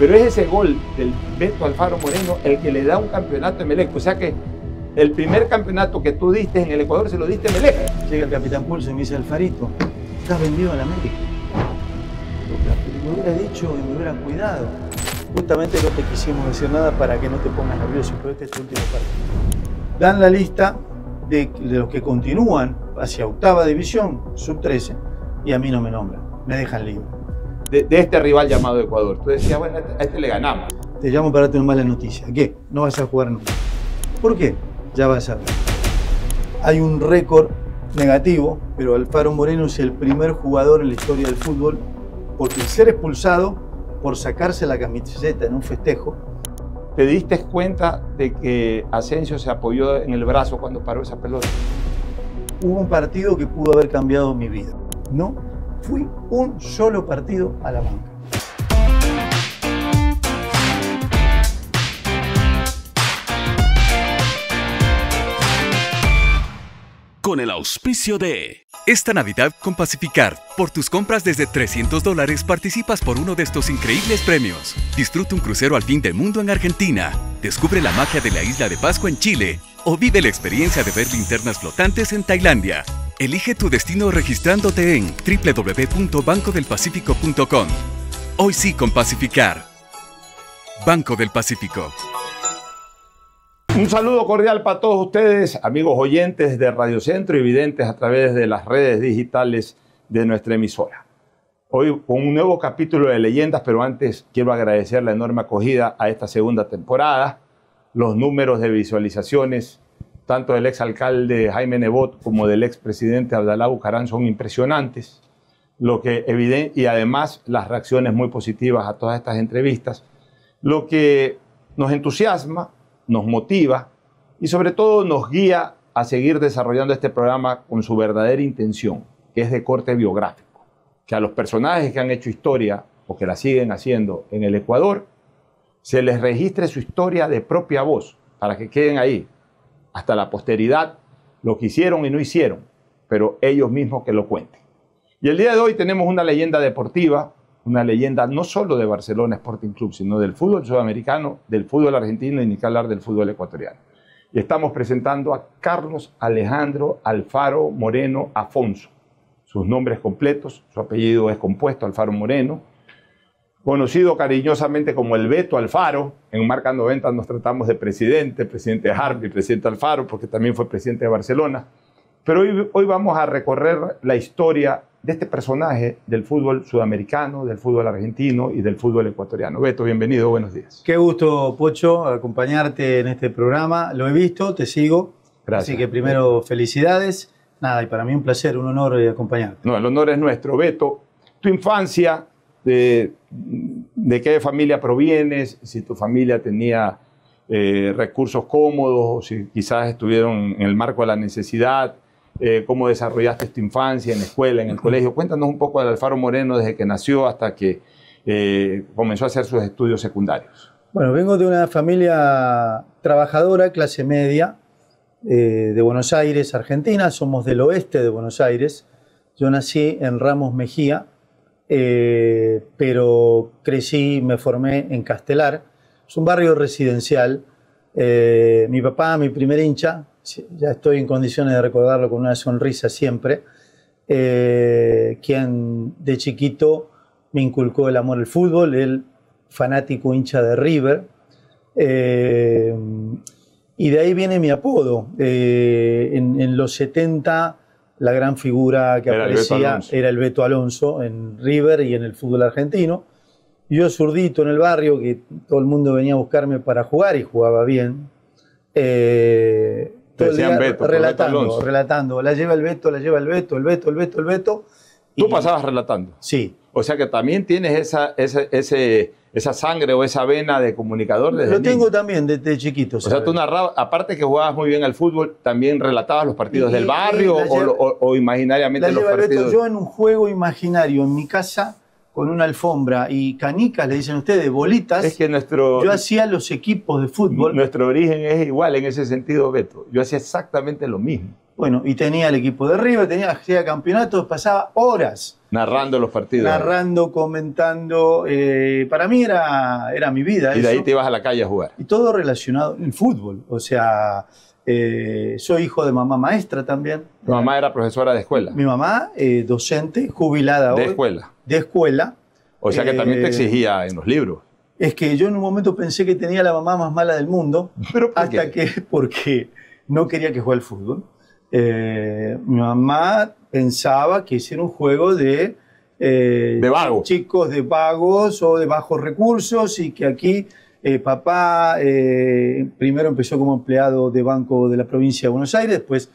Pero es ese gol del Beto Alfaro Moreno el que le da un campeonato a Emelec. O sea que el primer campeonato que tú diste en el Ecuador se lo diste a Emelec. Llega el Capitán Pulso y me dice: Alfarito, estás vendido a la América. Me hubiera dicho y me hubiera cuidado. Justamente no te quisimos decir nada para que no te pongas nervioso, pero este es tu último partido. Dan la lista de los que continúan hacia octava división, sub-13, y a mí no me nombran, me dejan libre. De este rival llamado Ecuador. Tú decías, bueno, a este le ganamos. Te llamo para darte una mala noticia. ¿Qué? No vas a jugar nunca. ¿Por qué? Ya vas a ver. Hay un récord negativo, pero Alfaro Moreno es el primer jugador en la historia del fútbol porque el ser expulsado por sacarse la camiseta en un festejo. ¿Te diste cuenta de que Asensio se apoyó en el brazo cuando paró esa pelota? Hubo un partido que pudo haber cambiado mi vida. No fui un solo partido a la banca. Con el auspicio de... Esta Navidad con Pacificar, por tus compras desde $300 participas por uno de estos increíbles premios. Disfruta un crucero al fin del mundo en Argentina. Descubre la magia de la isla de Pascua en Chile. O vive la experiencia de ver linternas flotantes en Tailandia. Elige tu destino registrándote en www.bancodelpacifico.com. Hoy sí con Pacificar. Banco del Pacífico. Un saludo cordial para todos ustedes, amigos oyentes de Radio Centro y videntes a través de las redes digitales de nuestra emisora. Hoy con un nuevo capítulo de Leyendas, pero antes quiero agradecer la enorme acogida a esta segunda temporada. Los números de visualizaciones, tanto del exalcalde Jaime Nebot como del expresidente Abdalá Bucaram, son impresionantes. Y además las reacciones muy positivas a todas estas entrevistas. Lo que nos entusiasma, nos motiva y sobre todo nos guía a seguir desarrollando este programa con su verdadera intención, que es de corte biográfico. Que a los personajes que han hecho historia o que la siguen haciendo en el Ecuador, se les registre su historia de propia voz, para que queden ahí, hasta la posteridad, lo que hicieron y no hicieron, pero ellos mismos que lo cuenten. Y el día de hoy tenemos una leyenda deportiva, una leyenda no solo de Barcelona Sporting Club, sino del fútbol sudamericano, del fútbol argentino y ni que hablar del fútbol ecuatoriano. Y estamos presentando a Carlos Alejandro Alfaro Moreno Afonso. Sus nombres completos, su apellido es compuesto, Alfaro Moreno, conocido cariñosamente como el Beto Alfaro. En Marca 90 nos tratamos de presidente Harvey, presidente Alfaro, porque también fue presidente de Barcelona. Pero hoy vamos a recorrer la historia de este personaje del fútbol sudamericano, del fútbol argentino y del fútbol ecuatoriano. Beto, bienvenido, buenos días. Qué gusto, Pocho, acompañarte en este programa. Lo he visto, te sigo. Gracias. Así que primero, felicidades. Nada, y para mí un placer, un honor acompañarte. No, el honor es nuestro. Beto, tu infancia, ¿de qué familia provienes? Si tu familia tenía recursos cómodos, o si quizás estuvieron en el marco de la necesidad. ¿Cómo desarrollaste tu infancia en la escuela, en el colegio? Cuéntanos un poco del Alfaro Moreno desde que nació hasta que comenzó a hacer sus estudios secundarios. Bueno, vengo de una familia trabajadora, clase media, de Buenos Aires, Argentina. Somos del oeste de Buenos Aires. Yo nací en Ramos Mejía, pero crecí, me formé en Castelar. Es un barrio residencial. Mi papá, mi primer hincha, ya estoy en condiciones de recordarlo con una sonrisa siempre, quien de chiquito me inculcó el amor al fútbol, él fanático hincha de River, y de ahí viene mi apodo. En los 70 la gran figura que aparecía era el Beto Alonso en River y en el fútbol argentino. Yo zurdito en el barrio, que todo el mundo venía a buscarme para jugar y jugaba bien. Todo el día Beto, relatando. La lleva el Beto, la lleva el Beto, el Beto, el Beto, el Beto. ¿Tú pasabas relatando? Sí. O sea que también tienes esa sangre o esa vena de comunicador desde Lo tengo también desde chiquito. O sea, tú narrabas, aparte que jugabas muy bien al fútbol, también relatabas los partidos del barrio o imaginariamente los partidos. Yo en un juego imaginario en mi casa, con una alfombra y canicas, le dicen ustedes, bolitas. Es que yo hacía los equipos de fútbol. Nuestro origen es igual en ese sentido, Beto. Yo hacía exactamente lo mismo. Bueno, y tenía el equipo de River, hacía campeonatos, pasaba horas narrando los partidos. narrando, comentando. Para mí era mi vida. Y de eso. ahí te ibas a la calle a jugar. Y todo relacionado el fútbol. O sea, soy hijo de mamá maestra también. Tu mamá era profesora de escuela. Mi mamá, docente, jubilada hoy. De escuela. De escuela. O sea que también te exigía en los libros. Es que yo en un momento pensé que tenía la mamá más mala del mundo. ¿Pero por hasta qué? Porque no quería que juegue al fútbol. Mi mamá pensaba que ese era un juego de vagos. chicos de vagos o de bajos recursos y que aquí papá primero empezó como empleado de banco de la provincia de Buenos Aires, después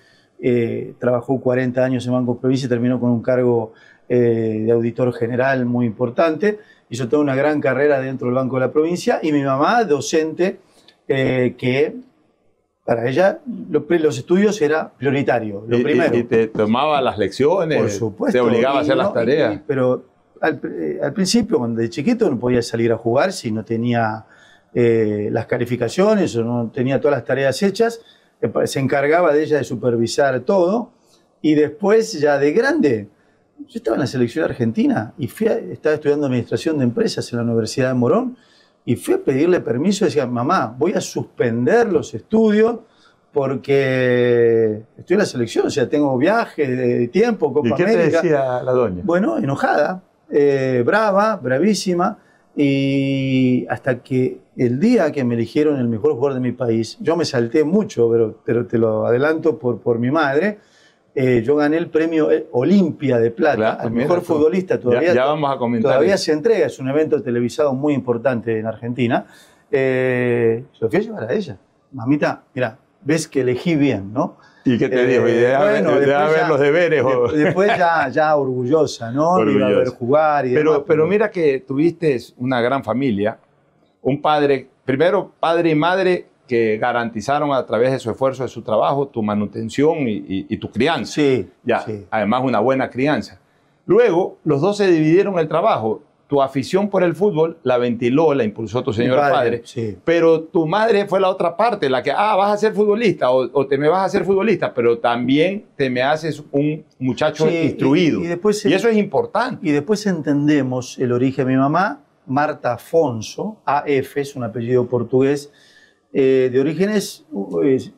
trabajó 40 años en Banco Provincia y terminó con un cargo de auditor general muy importante. Hizo toda una gran carrera dentro del Banco de la Provincia y mi mamá, docente, que para ella los estudios era prioritario, lo primero. ¿Y te tomaba las lecciones? Por supuesto. ¿Te obligaba a hacer las tareas? Pero al principio, cuando de chiquito, no podía salir a jugar si no tenía las calificaciones o no tenía todas las tareas hechas. Se encargaba de ella de supervisar todo. Y después, ya de grande, yo estaba en la selección argentina y estaba estudiando administración de empresas en la Universidad de Morón. Y fui a pedirle permiso y decía, mamá, voy a suspender los estudios porque estoy en la selección, o sea, tengo viaje de tiempo, Copa América. ¿Y qué te decía la doña? Bueno, enojada, brava, bravísima, y hasta que el día que me eligieron el mejor jugador de mi país, yo me salté mucho, pero te lo adelanto por mi madre. Yo gané el premio Olimpia de Plata, Claro, al mejor futbolista. Todavía, ya vamos a comentar. Todavía se entrega, es un evento televisado muy importante en Argentina. Lo fui a llevar a ella. Mamita, mira, ves que elegí bien, ¿no? ¿Y qué te dijo? ¿Y de ver los deberes? Después ya orgullosa, ¿no? Orgullosa. De ir a ver jugar y demás, pero mira que tuviste una gran familia, un padre, primero padre y madre, que garantizaron a través de su esfuerzo, de su trabajo, tu manutención y tu crianza. Sí, ya, sí. Además, una buena crianza. Luego, los dos se dividieron el trabajo. Tu afición por el fútbol la ventiló, la impulsó tu señor padre. Sí. Pero tu madre fue la otra parte, la que, vas a ser futbolista o te me vas a ser futbolista, pero también te me haces un muchacho instruido. Y eso es importante. Y después entendemos el origen de mi mamá, Marta Afonso, AF, es un apellido portugués, de orígenes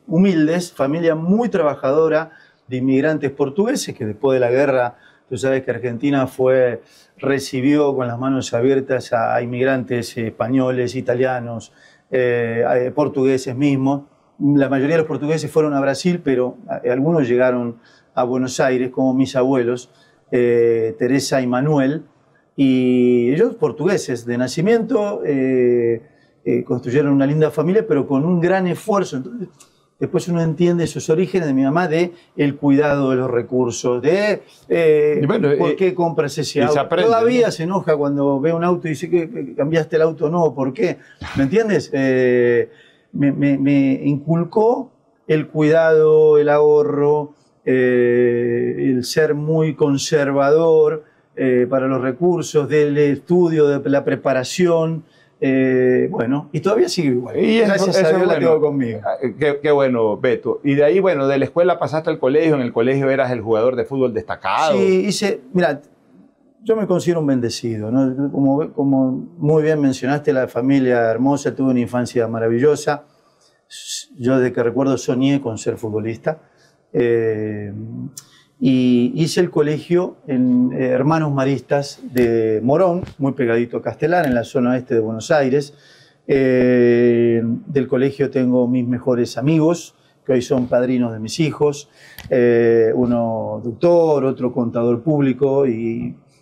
humildes, familia muy trabajadora de inmigrantes portugueses que después de la guerra, tú sabes que Argentina recibió con las manos abiertas a inmigrantes españoles, italianos, portugueses mismos. La mayoría de los portugueses fueron a Brasil, pero algunos llegaron a Buenos Aires, como mis abuelos, Teresa y Manuel, y ellos portugueses de nacimiento, construyeron una linda familia, pero con un gran esfuerzo. Entonces, después uno entiende esos orígenes de mi mamá, de el cuidado de los recursos, de por qué compras ese auto. Todavía, ¿no? Se enoja cuando ve un auto y dice que cambiaste el auto, no, ¿por qué? ¿Me entiendes? Me inculcó el cuidado, el ahorro, el ser muy conservador para los recursos, del estudio, de la preparación. Bueno, y todavía sigue igual. Y gracias a Dios la tengo conmigo. Qué bueno, Beto. Y de ahí, bueno, de la escuela pasaste al colegio. En el colegio eras el jugador de fútbol destacado. Sí, mira, yo me considero un bendecido, ¿no? Como muy bien mencionaste, la familia hermosa, tuve una infancia maravillosa. Yo desde que recuerdo soñé con ser futbolista. Y hice el colegio en Hermanos Maristas de Morón, muy pegadito a Castelar, en la zona oeste de Buenos Aires. Del colegio tengo mis mejores amigos, que hoy son padrinos de mis hijos. Uno doctor, otro contador público.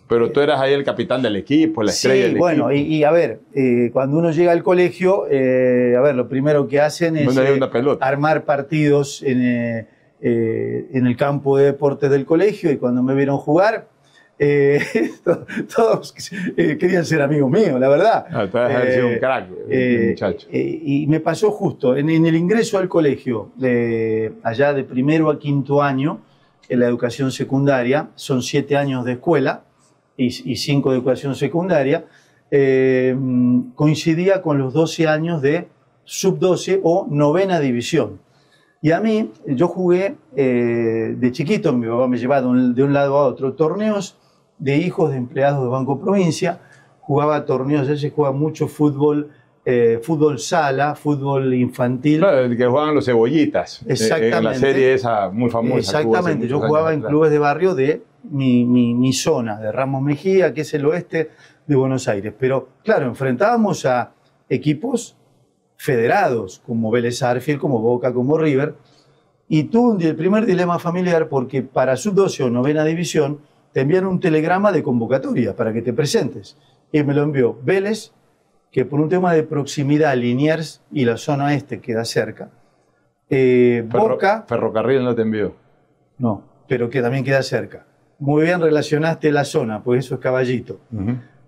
Pero tú eras ahí el capitán del equipo, la estrella del equipo. Bueno, y a ver, cuando uno llega al colegio, lo primero que hacen es armar partidos en el campo de deportes del colegio, y cuando me vieron jugar, todos querían ser amigos míos, la verdad. Tú has de haber sido un crack, muchacho. Y me pasó justo, en el ingreso al colegio, allá de primero a quinto año, en la educación secundaria, son 7 años de escuela y 5 de educación secundaria, coincidía con los 12 años de sub-12 o novena división. Y a mí, yo jugué de chiquito, mi papá me llevaba de un lado a otro, torneos de hijos de empleados de Banco Provincia, jugaba torneos, él se jugaba mucho fútbol, fútbol sala, fútbol infantil. Claro, el que jugaban los cebollitas. Exactamente. En la serie esa muy famosa. Exactamente, yo jugaba en clubes de barrio de mi zona, de Ramos Mejía, que es el oeste de Buenos Aires. Pero claro, enfrentábamos a equipos federados, como Vélez Sarsfield, como Boca, como River, y tuve el primer dilema familiar porque para sub-12 o novena división te envían un telegrama de convocatoria para que te presentes. Y me lo envió Vélez, que por un tema de proximidad, Liniers y la zona este queda cerca. Boca... Ferrocarril no te envió. No, pero que también queda cerca. Muy bien relacionaste la zona, pues eso es Caballito.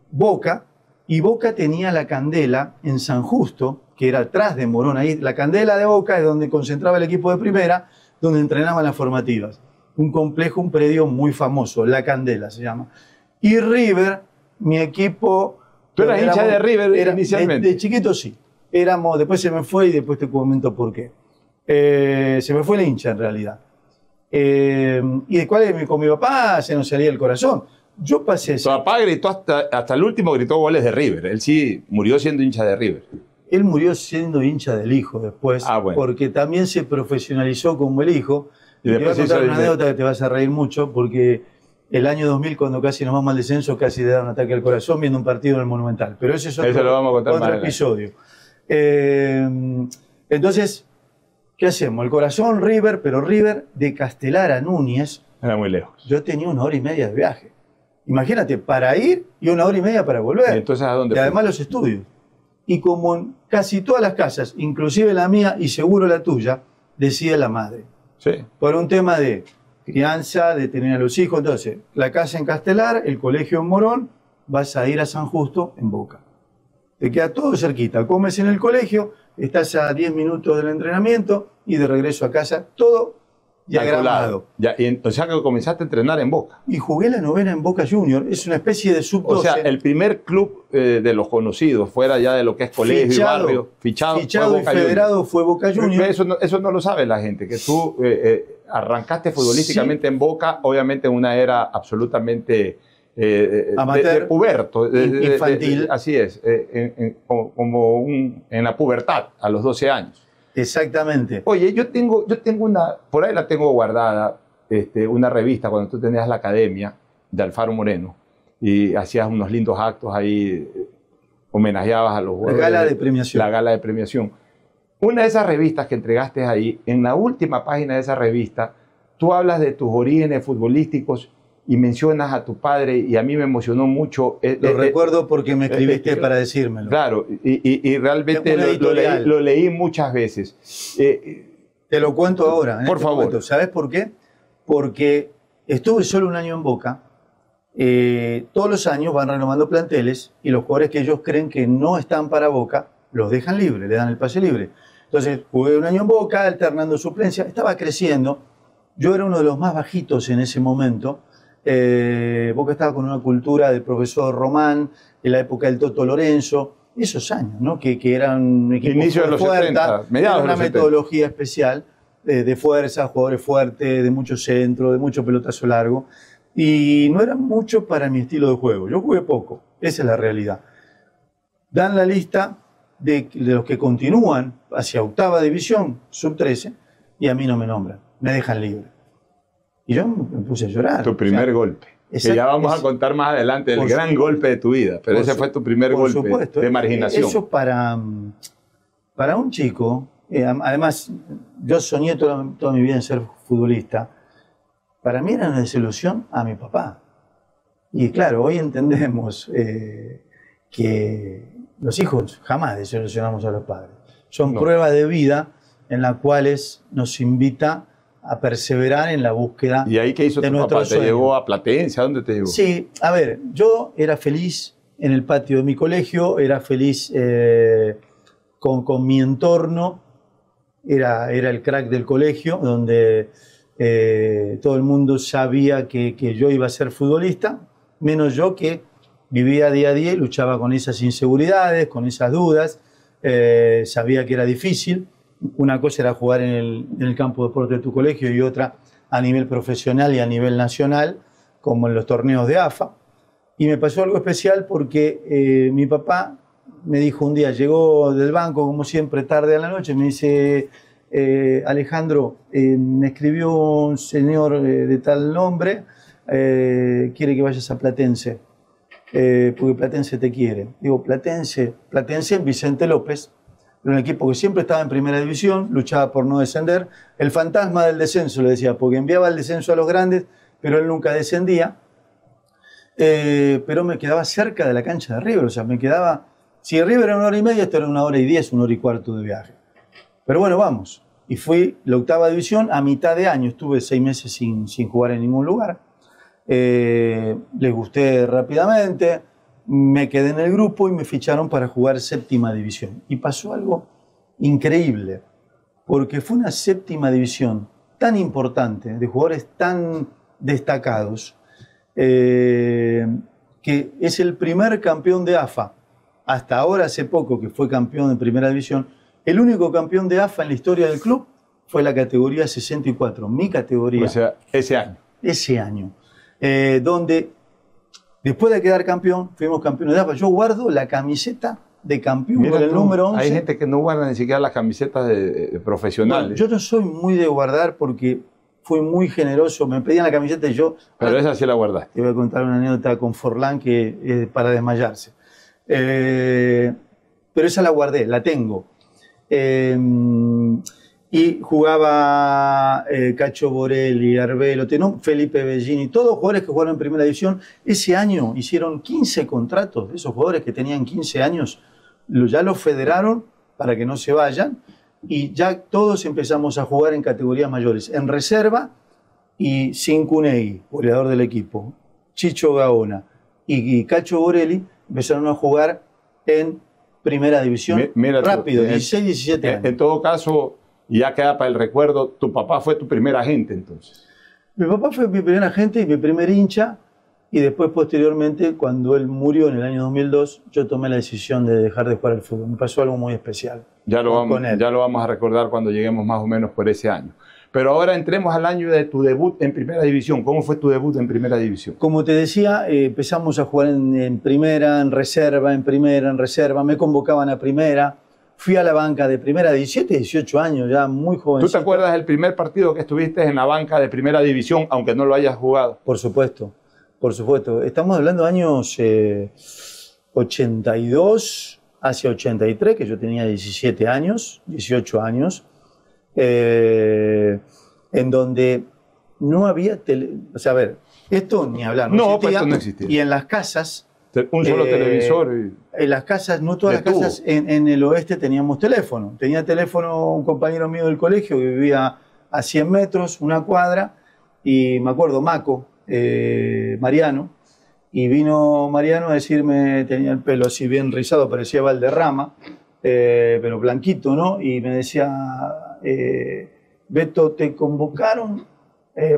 Boca, y Boca tenía la Candela en San Justo, que era atrás de Morón. Ahí, la Candela de Boca es donde concentraba el equipo de primera, donde entrenaban las formativas. Un complejo, un predio muy famoso, La Candela se llama. Y River, mi equipo... ¿Tú eras hincha de River inicialmente? De chiquito sí. Después se me fue y después te comento por qué. Se me fue el hincha en realidad. Y de cuál con mi papá se nos salía el corazón. Yo pasé... Tu papá gritó hasta el último, gritó goles de River. Él sí murió siendo hincha de River. Él murió siendo hincha del hijo después, bueno. Porque también se profesionalizó como el hijo. Y te voy a después contar una anécdota que te vas a reír mucho, porque el año 2000, cuando casi nos vamos al descenso, casi le da un ataque al corazón viendo un partido en el Monumental. Pero ese es eso lo vamos a contar otro episodio. Entonces, ¿qué hacemos? El corazón River, pero River de Castelar a Núñez. Era muy lejos. Yo tenía 1 hora y media de viaje. Imagínate, para ir y 1 hora y media para volver. ¿Y entonces a dónde y además los estudios. Y como en casi todas las casas, inclusive la mía y seguro la tuya, decide la madre. Sí. Por un tema de crianza, de tener a los hijos. Entonces, la casa en Castelar, el colegio en Morón, vas a ir a San Justo en Boca. Te queda todo cerquita. Comes en el colegio, estás a 10 minutos del entrenamiento y de regreso a casa, todo diagramado. Ya, o sea que comenzaste a entrenar en Boca. Y jugué la novena en Boca Junior. Es una especie de sub-12. O sea, el primer club de los conocidos, fuera ya de lo que es colegio y barrio, fichado y federado fue Boca Junior. Eso no lo sabe la gente, que tú arrancaste futbolísticamente en Boca, obviamente en una era absolutamente amateur, de puberto, infantil. Así es, en la pubertad, a los 12 años. Exactamente. Oye, yo tengo una, por ahí la tengo guardada, una revista cuando tú tenías la academia de Alfaro Moreno y hacías unos lindos actos ahí, homenajeabas a los jugadores. La gala de premiación. La gala de premiación. Una de esas revistas que entregaste ahí, en la última página de esa revista, tú hablas de tus orígenes futbolísticos y mencionas a tu padre, y a mí me emocionó mucho. Lo recuerdo porque me escribiste para decírmelo. Claro, y realmente lo leí muchas veces. Te lo cuento ahora. Por favor. ¿Sabes por qué? Porque estuve solo 1 año en Boca. Todos los años van renovando planteles y los jugadores que ellos creen que no están para Boca, los dejan libre, le dan el pase libre. Entonces, jugué 1 año en Boca, alternando suplencia. Estaba creciendo. Yo era uno de los más bajitos en ese momento. Boca estaba con una cultura del profesor Román, en la época del Toto Lorenzo, esos años, ¿no? que eran un equipo inicio de los 70, mediados de una los 70. Metodología especial de fuerza, jugadores fuertes, de mucho centro, de mucho pelotazo largo, y no era mucho para mi estilo de juego. Yo jugué poco, esa es la realidad. Dan la lista de los que continúan hacia 8ª división, sub-13, y a mí no me nombran, me dejan libre. Y yo me puse a llorar. Tu primer golpe. Que ya vamos a contar más adelante el gran golpe de tu vida. Pero ese fue tu primer golpe de marginación. Eso para un chico, además yo soñé toda mi vida en ser futbolista. Para mí era una desilusión a mi papá. Y claro, hoy entendemos que los hijos jamás desilusionamos a los padres. Son pruebas de vida en las cuales nos invita a perseverar en la búsqueda. ¿Y ahí qué hizo tu papá? ¿Te llevó a Platense? ¿A dónde te llevó? Sí, a ver, yo era feliz en el patio de mi colegio, era feliz con mi entorno, era el crack del colegio, donde todo el mundo sabía que yo iba a ser futbolista, menos yo que vivía día a día y luchaba con esas inseguridades, con esas dudas, sabía que era difícil. Una cosa era jugar en el campo de deporte de tu colegio y otra a nivel profesional y a nivel nacional, como en los torneos de AFA. Y me pasó algo especial porque mi papá me dijo un día, llegó del banco como siempre tarde a la noche, me dice, Alejandro, me escribió un señor de tal nombre, quiere que vayas a Platense, porque Platense te quiere. Digo, Platense Vicente López, era un equipo que siempre estaba en primera división, luchaba por no descender, el fantasma del descenso, le decía, porque enviaba el descenso a los grandes, pero él nunca descendía, pero me quedaba cerca de la cancha de River, o sea, me quedaba, si River era 1 hora y media, esto era 1 hora y 10, 1 hora y cuarto de viaje. Pero bueno, vamos. Y fui la 8ª división, a mitad de año, estuve 6 meses sin jugar en ningún lugar. Les gusté rápidamente, me quedé en el grupo y me ficharon para jugar 7ª división. Y pasó algo increíble, porque fue una 7ª división tan importante, de jugadores tan destacados, que es el primer campeón de AFA. Hasta ahora, hace poco, que fue campeón de primera división, el único campeón de AFA en la historia del club fue la categoría 64, mi categoría. O sea, ese año. Ese año. Donde, después de quedar campeón, fuimos campeones de AFA. Yo guardo la camiseta de campeón con el número 11. Hay gente que no guarda ni siquiera las camisetas de profesionales. Bueno, yo no soy muy de guardar porque fui muy generoso. Me pedían la camiseta y yo... Pero esa sí la guardaste. Te voy a contar una anécdota con Forlán que es para desmayarse. Pero esa la guardé, la tengo. Y jugaba Cacho Borelli, Arbelo, Felipe Bellini, todos jugadores que jugaron en primera división. Ese año hicieron 15 contratos de esos jugadores que tenían 15 años, ya los federaron para que no se vayan y ya todos empezamos a jugar en categorías mayores, en reserva, y Cincunegui, goleador del equipo, Chicho Gaona y Cacho Borelli empezaron a jugar en primera división. Mira rápido, 16, 17 años. En todo caso, ya queda para el recuerdo, tu papá fue tu primer agente entonces. Mi papá fue mi primer agente y mi primer hincha, y después posteriormente, cuando él murió en el año 2002, yo tomé la decisión de dejar de jugar al fútbol. Me pasó algo muy especial. Ya lo vamos a recordar cuando lleguemos más o menos por ese año. Pero ahora entremos al año de tu debut en primera división. ¿Cómo fue tu debut en primera división? Como te decía, empezamos a jugar en primera, en reserva, en primera, en reserva. Me convocaban a primera. Fui a la banca de primera, 17, 18 años, ya muy joven. ¿Tú te acuerdas del primer partido que estuviste en la banca de primera división, aunque no lo hayas jugado? Por supuesto, por supuesto. Estamos hablando de años 82 hacia 83, que yo tenía 17 años, 18 años. En donde no había o sea, a ver, esto ni hablar, no existía, esto no existía. Y en las casas, un solo televisor. En las casas, no todas las casas en el oeste teníamos teléfono. Tenía teléfono un compañero mío del colegio que vivía a 100 metros, una cuadra, y me acuerdo, Maco, Mariano, y vino Mariano a decirme, tenía el pelo así bien rizado, parecía Valderrama, pero blanquito, ¿no? Y me decía, Beto, te convocaron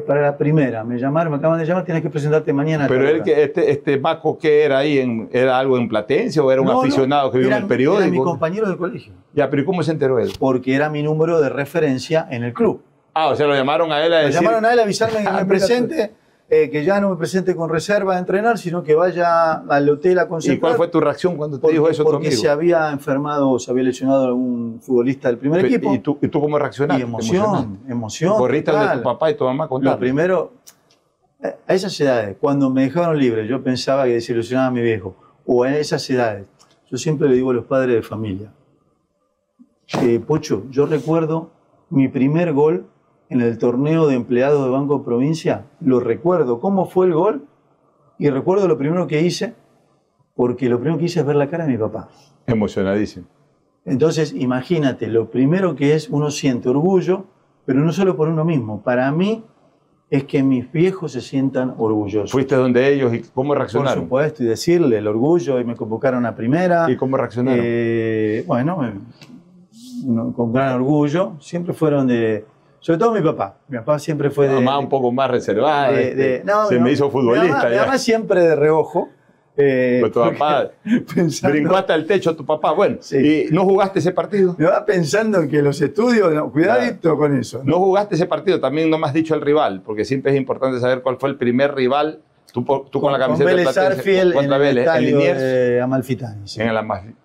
para la primera, me acaban de llamar, tienes que presentarte mañana. Pero él, este Maco, ¿qué era ahí? ¿Era algo en Platense o era un aficionado que vivía en el periódico? Era mi compañero del colegio. Ya, pero ¿y cómo se enteró él? Porque era mi número de referencia en el club. Ah, o sea, lo llamaron a él a decir... Lo llamaron a él a avisarme que me presente, que ya no me presente con reserva a entrenar, sino que vaya al hotel a concentrar. ¿Y cuál fue tu reacción cuando te dijo eso tu amigo? Porque se había enfermado o se había lesionado algún futbolista del primer equipo. ¿Y tú cómo reaccionaste? Y emoción. ¿Corriste al de tu papá y tu mamá a contar? Lo primero, a esas edades, cuando me dejaron libre, yo pensaba que desilusionaba a mi viejo. O en esas edades, yo siempre le digo a los padres de familia, Pocho, yo recuerdo mi primer gol en el torneo de empleados de Banco Provincia, lo recuerdo, cómo fue el gol, y recuerdo lo primero que hice, porque lo primero que hice es ver la cara de mi papá. Emocionadísimo. Entonces, imagínate, lo primero que es, uno siente orgullo, pero no solo por uno mismo. Para mí, es que mis viejos se sientan orgullosos. ¿Fuiste donde ellos y cómo reaccionaron? Por supuesto, y decirle el orgullo, y me convocaron a primera. ¿Y cómo reaccionaron? Bueno, con gran orgullo, siempre fueron de... Sobre todo mi papá. Mi papá siempre fue de... Mamá un poco más reservada. Me hizo futbolista. Mi mamá siempre de reojo, Pues tu papá brincó hasta el techo, tu papá. Bueno, sí. ¿y no jugaste ese partido? Me va pensando en que los estudios, no, cuidadito con eso. No jugaste ese partido, también no me has dicho el rival, porque siempre es importante saber cuál fue el primer rival. Tú con la camiseta con Vélez Sarsfield contra en el Vélez, estadio Liniers, de Amalfitani. Sí. en el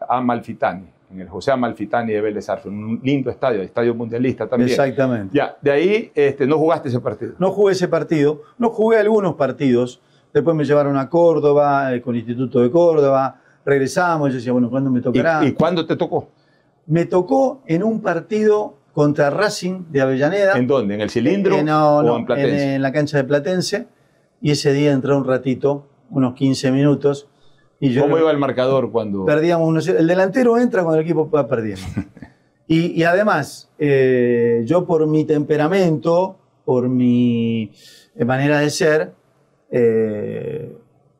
Amalfitani, en el José Amalfitani de Vélez Sarsfield, un lindo estadio mundialista también. Exactamente. Ya, de ahí no jugaste ese partido. No jugué ese partido, no jugué algunos partidos. Después me llevaron a Córdoba, con el Instituto de Córdoba, regresamos, yo decía, bueno, ¿cuándo me tocará? ¿Y cuándo te tocó? Me tocó en un partido contra Racing de Avellaneda. ¿En dónde? ¿En el Cilindro o en Platense? En la cancha de Platense. Y ese día entré un ratito, unos 15 minutos. Y yo ¿Cómo iba el marcador cuando...? Perdíamos 1-0. El delantero entra cuando el equipo va perdiendo. y además, yo por mi temperamento, por mi manera de ser,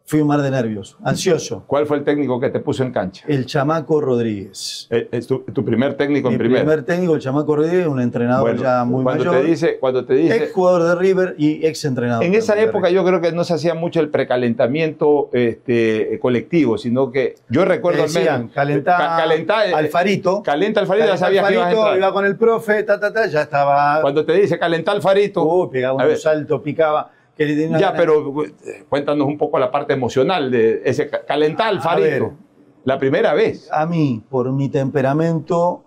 fui un mar de nervios, ansioso. ¿Cuál fue el técnico que te puso en cancha? El Chamaco Rodríguez. ¿Es tu primer técnico en primera? primera? Mi primer técnico, el Chamaco Rodríguez, un entrenador ya muy mayor. Cuando te dice ex jugador de River y ex entrenador. En esa época yo creo que no se hacía mucho el precalentamiento colectivo, sino que yo recuerdo al menos... Calentá Alfarito. Calenta Alfarito, ya sabías que ibas a entrar. Iba con el profe, ya estaba... Cuando te dice calentá Alfarito... pegaba un salto, picaba... Ya, pero cuéntanos un poco la parte emocional de ese calentar Alfarito. La primera vez. A mí, por mi temperamento,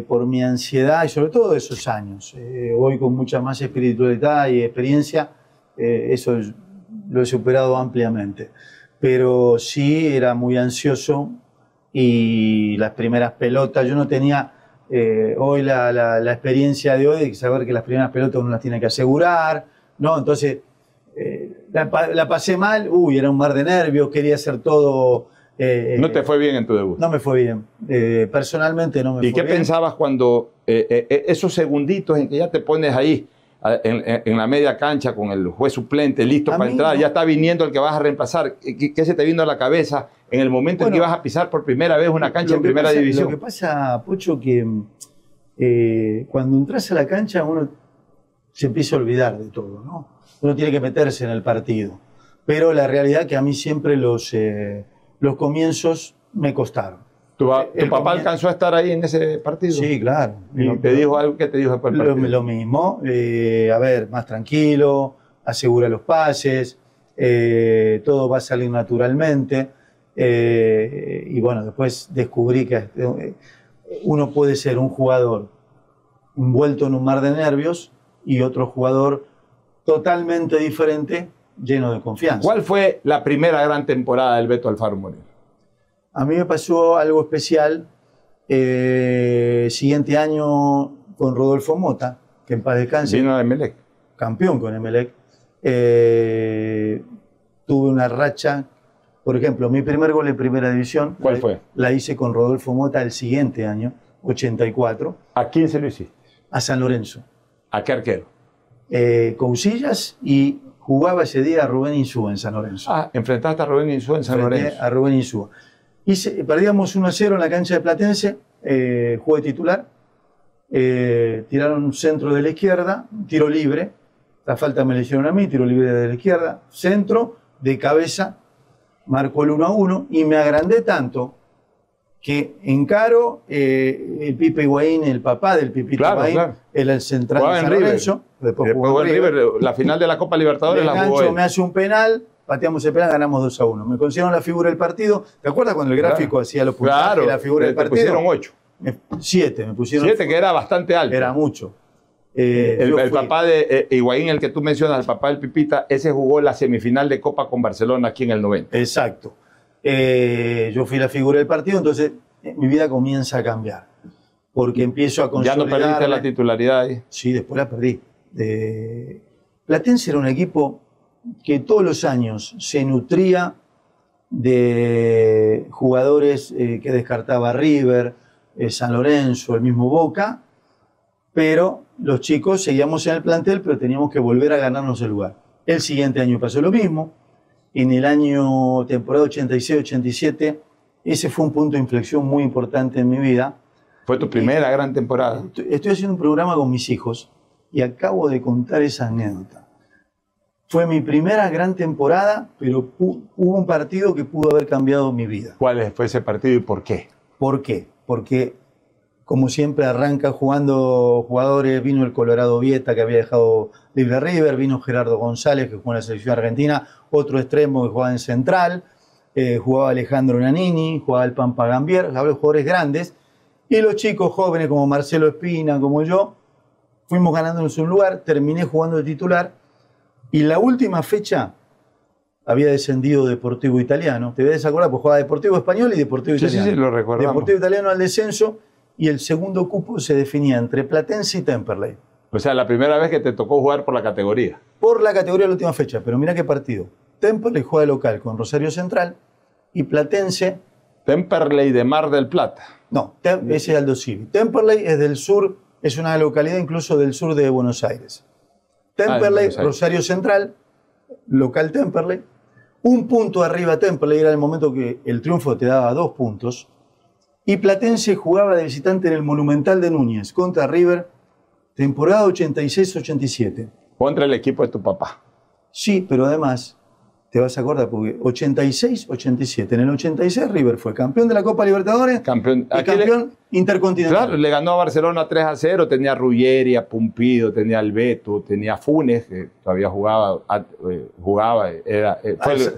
por mi ansiedad y sobre todo esos años, hoy con mucha más espiritualidad y experiencia, eso lo he superado ampliamente. Pero sí era muy ansioso y las primeras pelotas, yo no tenía hoy la experiencia de hoy de saber que las primeras pelotas uno las tiene que asegurar, ¿no? Entonces... la pasé mal, era un mar de nervios, quería hacer todo... ¿No te fue bien en tu debut? No me fue bien, personalmente no me fue bien. ¿Y qué pensabas cuando esos segunditos en que ya te pones ahí en la media cancha con el juez suplente listo para entrar, ya está viniendo el que vas a reemplazar? ¿Qué se te vino a la cabeza en el momento en que ibas a pisar por primera vez una cancha en primera división? Lo que pasa, Pocho, que cuando entras a la cancha uno se empieza a olvidar de todo, ¿no? Uno tiene que meterse en el partido. Pero la realidad es que a mí siempre los comienzos me costaron. ¿Tu papá alcanzó a estar ahí en ese partido? Sí, claro. ¿Y te dijo algo que te dijo después del partido? Lo mismo. A ver, más tranquilo, asegura los pases, todo va a salir naturalmente. Y bueno, después descubrí que uno puede ser un jugador envuelto en un mar de nervios y otro jugador totalmente diferente, lleno de confianza. ¿Cuál fue la primera gran temporada del Beto Alfaro Moreno? A mí me pasó algo especial. Siguiente año con Rodolfo Mota, que en paz descanse. Vino a Emelec. Campeón con Emelec. Tuve una racha. Por ejemplo, mi primer gol en primera división. ¿Cuál fue? La hice con Rodolfo Mota el siguiente año, 84. ¿A quién se lo hiciste? A San Lorenzo. ¿A qué arquero? Cousillas, y jugaba ese día a Rubén Insúa en San Lorenzo. Enfrentaste a Rubén Insúa en San Lorenzo. A Rubén Insúa. Perdíamos 1-0 en la cancha de Platense, juego de titular. Tiraron un centro de la izquierda, tiro libre. La falta me le hicieron a mí, tiro libre de la izquierda. Centro, de cabeza, marcó el 1-1 y me agrandé tanto que encaro el Pipe Higuaín, el papá del Pipito Higuaín, era el central de San Lorenzo. Después jugó en River. La final de la Copa Libertadores la jugó él. Me hace un penal, pateamos el penal, ganamos 2-1. Me consiguieron la figura del partido. ¿Te acuerdas cuando el gráfico hacía los puntajes, la figura del partido? Te pusieron 8. 7, me pusieron. 7, que era bastante alto. Era mucho. El papá de Higuaín, el que tú mencionas, el papá del Pipita, ese jugó la semifinal de Copa con Barcelona aquí en el 90. Exacto. Yo fui la figura del partido, entonces mi vida comienza a cambiar. Porque empiezo a consolidarme. ¿Ya no perdiste la titularidad ahí? Sí, después la perdí. Platense era un equipo que todos los años se nutría de jugadores que descartaba River, San Lorenzo, el mismo Boca, pero los chicos seguíamos en el plantel, pero teníamos que volver a ganarnos el lugar. El siguiente año pasó lo mismo. En el año temporada 86-87, ese fue un punto de inflexión muy importante en mi vida. Fue tu primera gran temporada. Estoy haciendo un programa con mis hijos y acabo de contar esa anécdota. Fue mi primera gran temporada, pero hubo un partido que pudo haber cambiado mi vida. ¿Cuál fue ese partido y por qué? ¿Por qué? Porque, como siempre, arranca jugando jugadores. Vino el Colorado Vieta, que había dejado libre a River. Vino Gerardo González, que jugó en la selección argentina. Otro extremo que jugaba en Central. Jugaba Alejandro Nanini, jugaba el Pampa Gambier. Hablo de jugadores grandes. Y los chicos jóvenes, como Marcelo Espina, como yo, fuimos ganándonos un lugar. Terminé jugando de titular. Y la última fecha había descendido Deportivo Italiano. Te debes acordar, pues jugaba Deportivo Español y Deportivo Italiano. Sí, lo recordamos. Deportivo Italiano al descenso y el segundo cupo se definía entre Platense y Temperley. O sea, la primera vez que te tocó jugar por la categoría. Por la categoría de la última fecha, pero mira qué partido. Temperley juega de local con Rosario Central y Platense... Temperley de Mar del Plata. No, ese es Aldo Civi. Temperley es del sur, es una localidad incluso del sur de Buenos Aires. Temperley, Rosario Central, local Temperley. Un punto arriba Temperley, era el momento que el triunfo te daba 2 puntos. Y Platense jugaba de visitante en el Monumental de Núñez contra River, temporada 86-87. Contra el equipo de tu papá. Sí, pero además, te vas a acordar, porque 86-87. En el 86 River fue campeón de la Copa Libertadores campeón intercontinental. Claro, le ganó a Barcelona 3-0, tenía a Ruggeri, a Pumpido, tenía a Albeto, tenía a Funes, que todavía jugaba,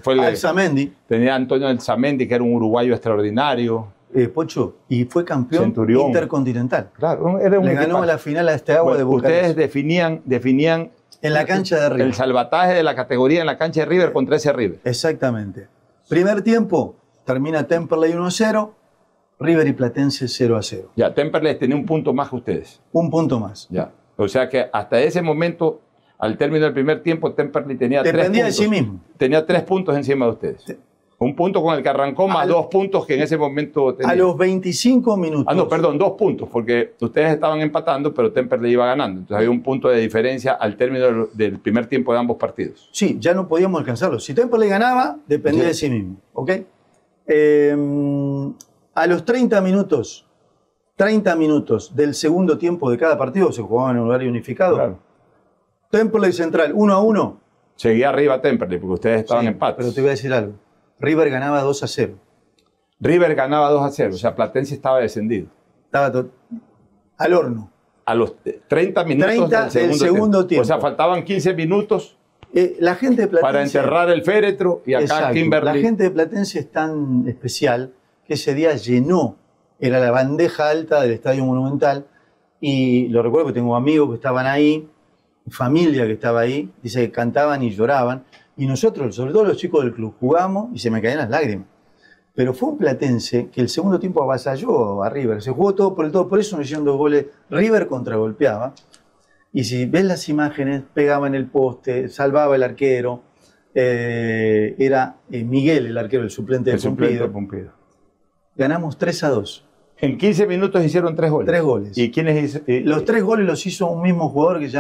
Alzamendi. Tenía a Antonio Alzamendi, que era un uruguayo extraordinario. Pocho, y fue campeón Centurión. Intercontinental. Claro, era un Le ganó la final a este agua de Boca. Ustedes definían en la cancha de River. El salvataje de la categoría en la cancha de River contra ese River. Exactamente. Primer tiempo, termina Temperley 1-0, River y Platense 0-0. Ya, Temperley tenía un punto más que ustedes. Un punto más. Ya. O sea que hasta ese momento, al término del primer tiempo, Temperley tenía 3 puntos. Dependía de sí mismo. Tenía 3 puntos encima de ustedes. Un punto con el que arrancó, más 2 puntos que en ese momento tenía. A los 25 minutos. Ah, no, perdón, 2 puntos, porque ustedes estaban empatando, pero Temperley iba ganando. Entonces había un punto de diferencia al término del primer tiempo de ambos partidos. Sí, ya no podíamos alcanzarlo. Si Temperley ganaba, dependía de sí mismo. ¿Ok? A los 30 minutos del segundo tiempo de cada partido, se jugaba en un horario unificado. Claro. Temperley Central, 1-1. Seguía arriba Temperley, porque ustedes estaban empates. Pero te voy a decir algo. River ganaba 2-0. River ganaba 2-0, o sea, Platense estaba descendido. Estaba al horno. A los 30 minutos del segundo tiempo. O sea, faltaban 15 minutos la gente de Platense, para enterrar el féretro y acá exacto, Kimberly. La gente de Platense es tan especial que ese día llenó, era la bandeja alta del Estadio Monumental, y lo recuerdo porque tengo amigos que estaban ahí, familia que estaba ahí, dice que cantaban y lloraban. Y nosotros, sobre todo los chicos del club, jugamos y se me caían las lágrimas. Pero fue un Platense que el segundo tiempo avasalló a River. Se jugó todo por el todo. Por eso nos hicieron 2 goles. River contragolpeaba. Y si ves las imágenes, pegaba en el poste, salvaba el arquero. Era Miguel el arquero, el suplente de Pumpido. Ganamos 3-2. En 15 minutos hicieron 3 goles. 3 goles. ¿Y quiénes hizo? Los 3 goles los hizo un mismo jugador que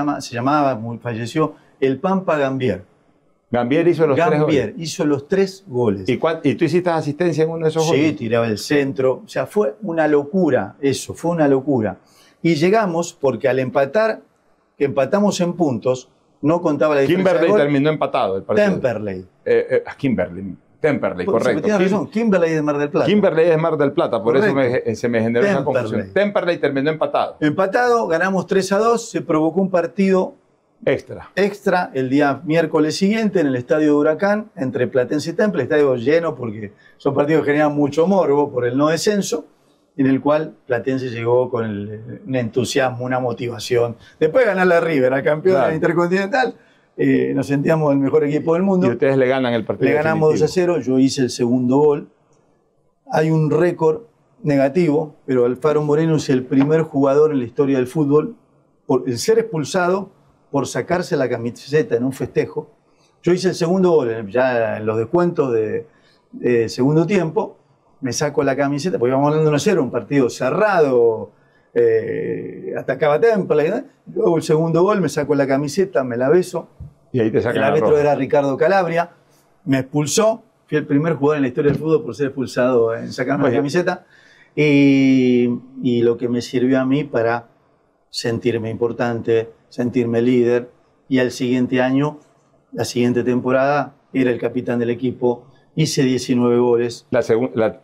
falleció, el Pampa Gambier. Gambier hizo los 3 goles. Gambier hizo los 3 goles. ¿Y tú hiciste asistencia en uno de esos goles? Sí, tiraba el centro. O sea, fue una locura eso, fue una locura. Y llegamos porque al empatar, que empatamos en puntos, no contaba la diferencia. Kimberley terminó empatado el partido. Temperley, correcto. Tienes razón, Kimberley es de Mar del Plata. Kimberley es de Mar del Plata, por eso se me generó esa confusión. Temperley terminó empatado. Empatado, ganamos 3-2, se provocó un partido extra el día miércoles siguiente en el estadio de Huracán entre Platense y Temple, estadio lleno porque son partidos que generan mucho morbo por el no descenso, en el cual Platense llegó con un entusiasmo, una motivación. Después de ganarle a River, al campeón de la Intercontinental, nos sentíamos el mejor equipo del mundo. Y ustedes le ganan el partido. Le ganamos 2-0, yo hice el segundo gol. Hay un récord negativo, pero Alfaro Moreno es el primer jugador en la historia del fútbol en ser expulsado por sacarse la camiseta en un festejo. Yo hice el segundo gol, ya en los descuentos de segundo tiempo, me saco la camiseta, porque íbamos ganando 1-0, un partido cerrado, atacaba Temple, ¿no? Luego el segundo gol, me saco la camiseta, me la beso, y ahí te sacan el árbitro era Ricardo Calabria, me expulsó, fui el primer jugador en la historia del fútbol por ser expulsado en sacarme la camiseta, y lo que me sirvió a mí para sentirme importante, sentirme líder, y al siguiente año La siguiente temporada era el capitán del equipo, hice 19 goles. La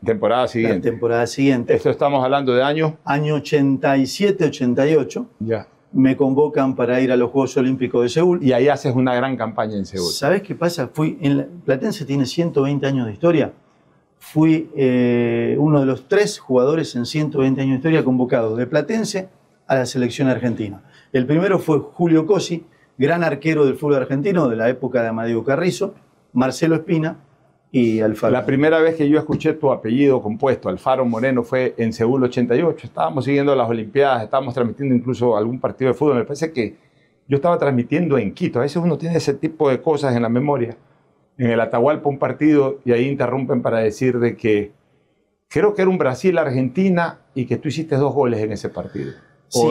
temporada siguiente. La temporada siguiente. Esto estamos hablando de años. Año 87-88. Ya. Me convocan para ir a los Juegos Olímpicos de Seúl. Y ahí haces una gran campaña en Seúl. ¿Sabés qué pasa? Platense tiene 120 años de historia. Fui uno de los 3 jugadores en 120 años de historia convocados de Platense a la selección argentina. El primero fue Julio Cosi, gran arquero del fútbol argentino de la época de Amadeo Carrizo, Marcelo Espina y Alfaro. La primera vez que yo escuché tu apellido compuesto, Alfaro Moreno, fue en Seúl 88. Estábamos siguiendo las Olimpiadas, estábamos transmitiendo incluso algún partido de fútbol. Me parece que yo estaba transmitiendo en Quito. A veces uno tiene ese tipo de cosas en la memoria. En el Atahualpa un partido y ahí interrumpen para decir de que creo que era un Brasil-Argentina y que tú hiciste 2 goles en ese partido. Sí,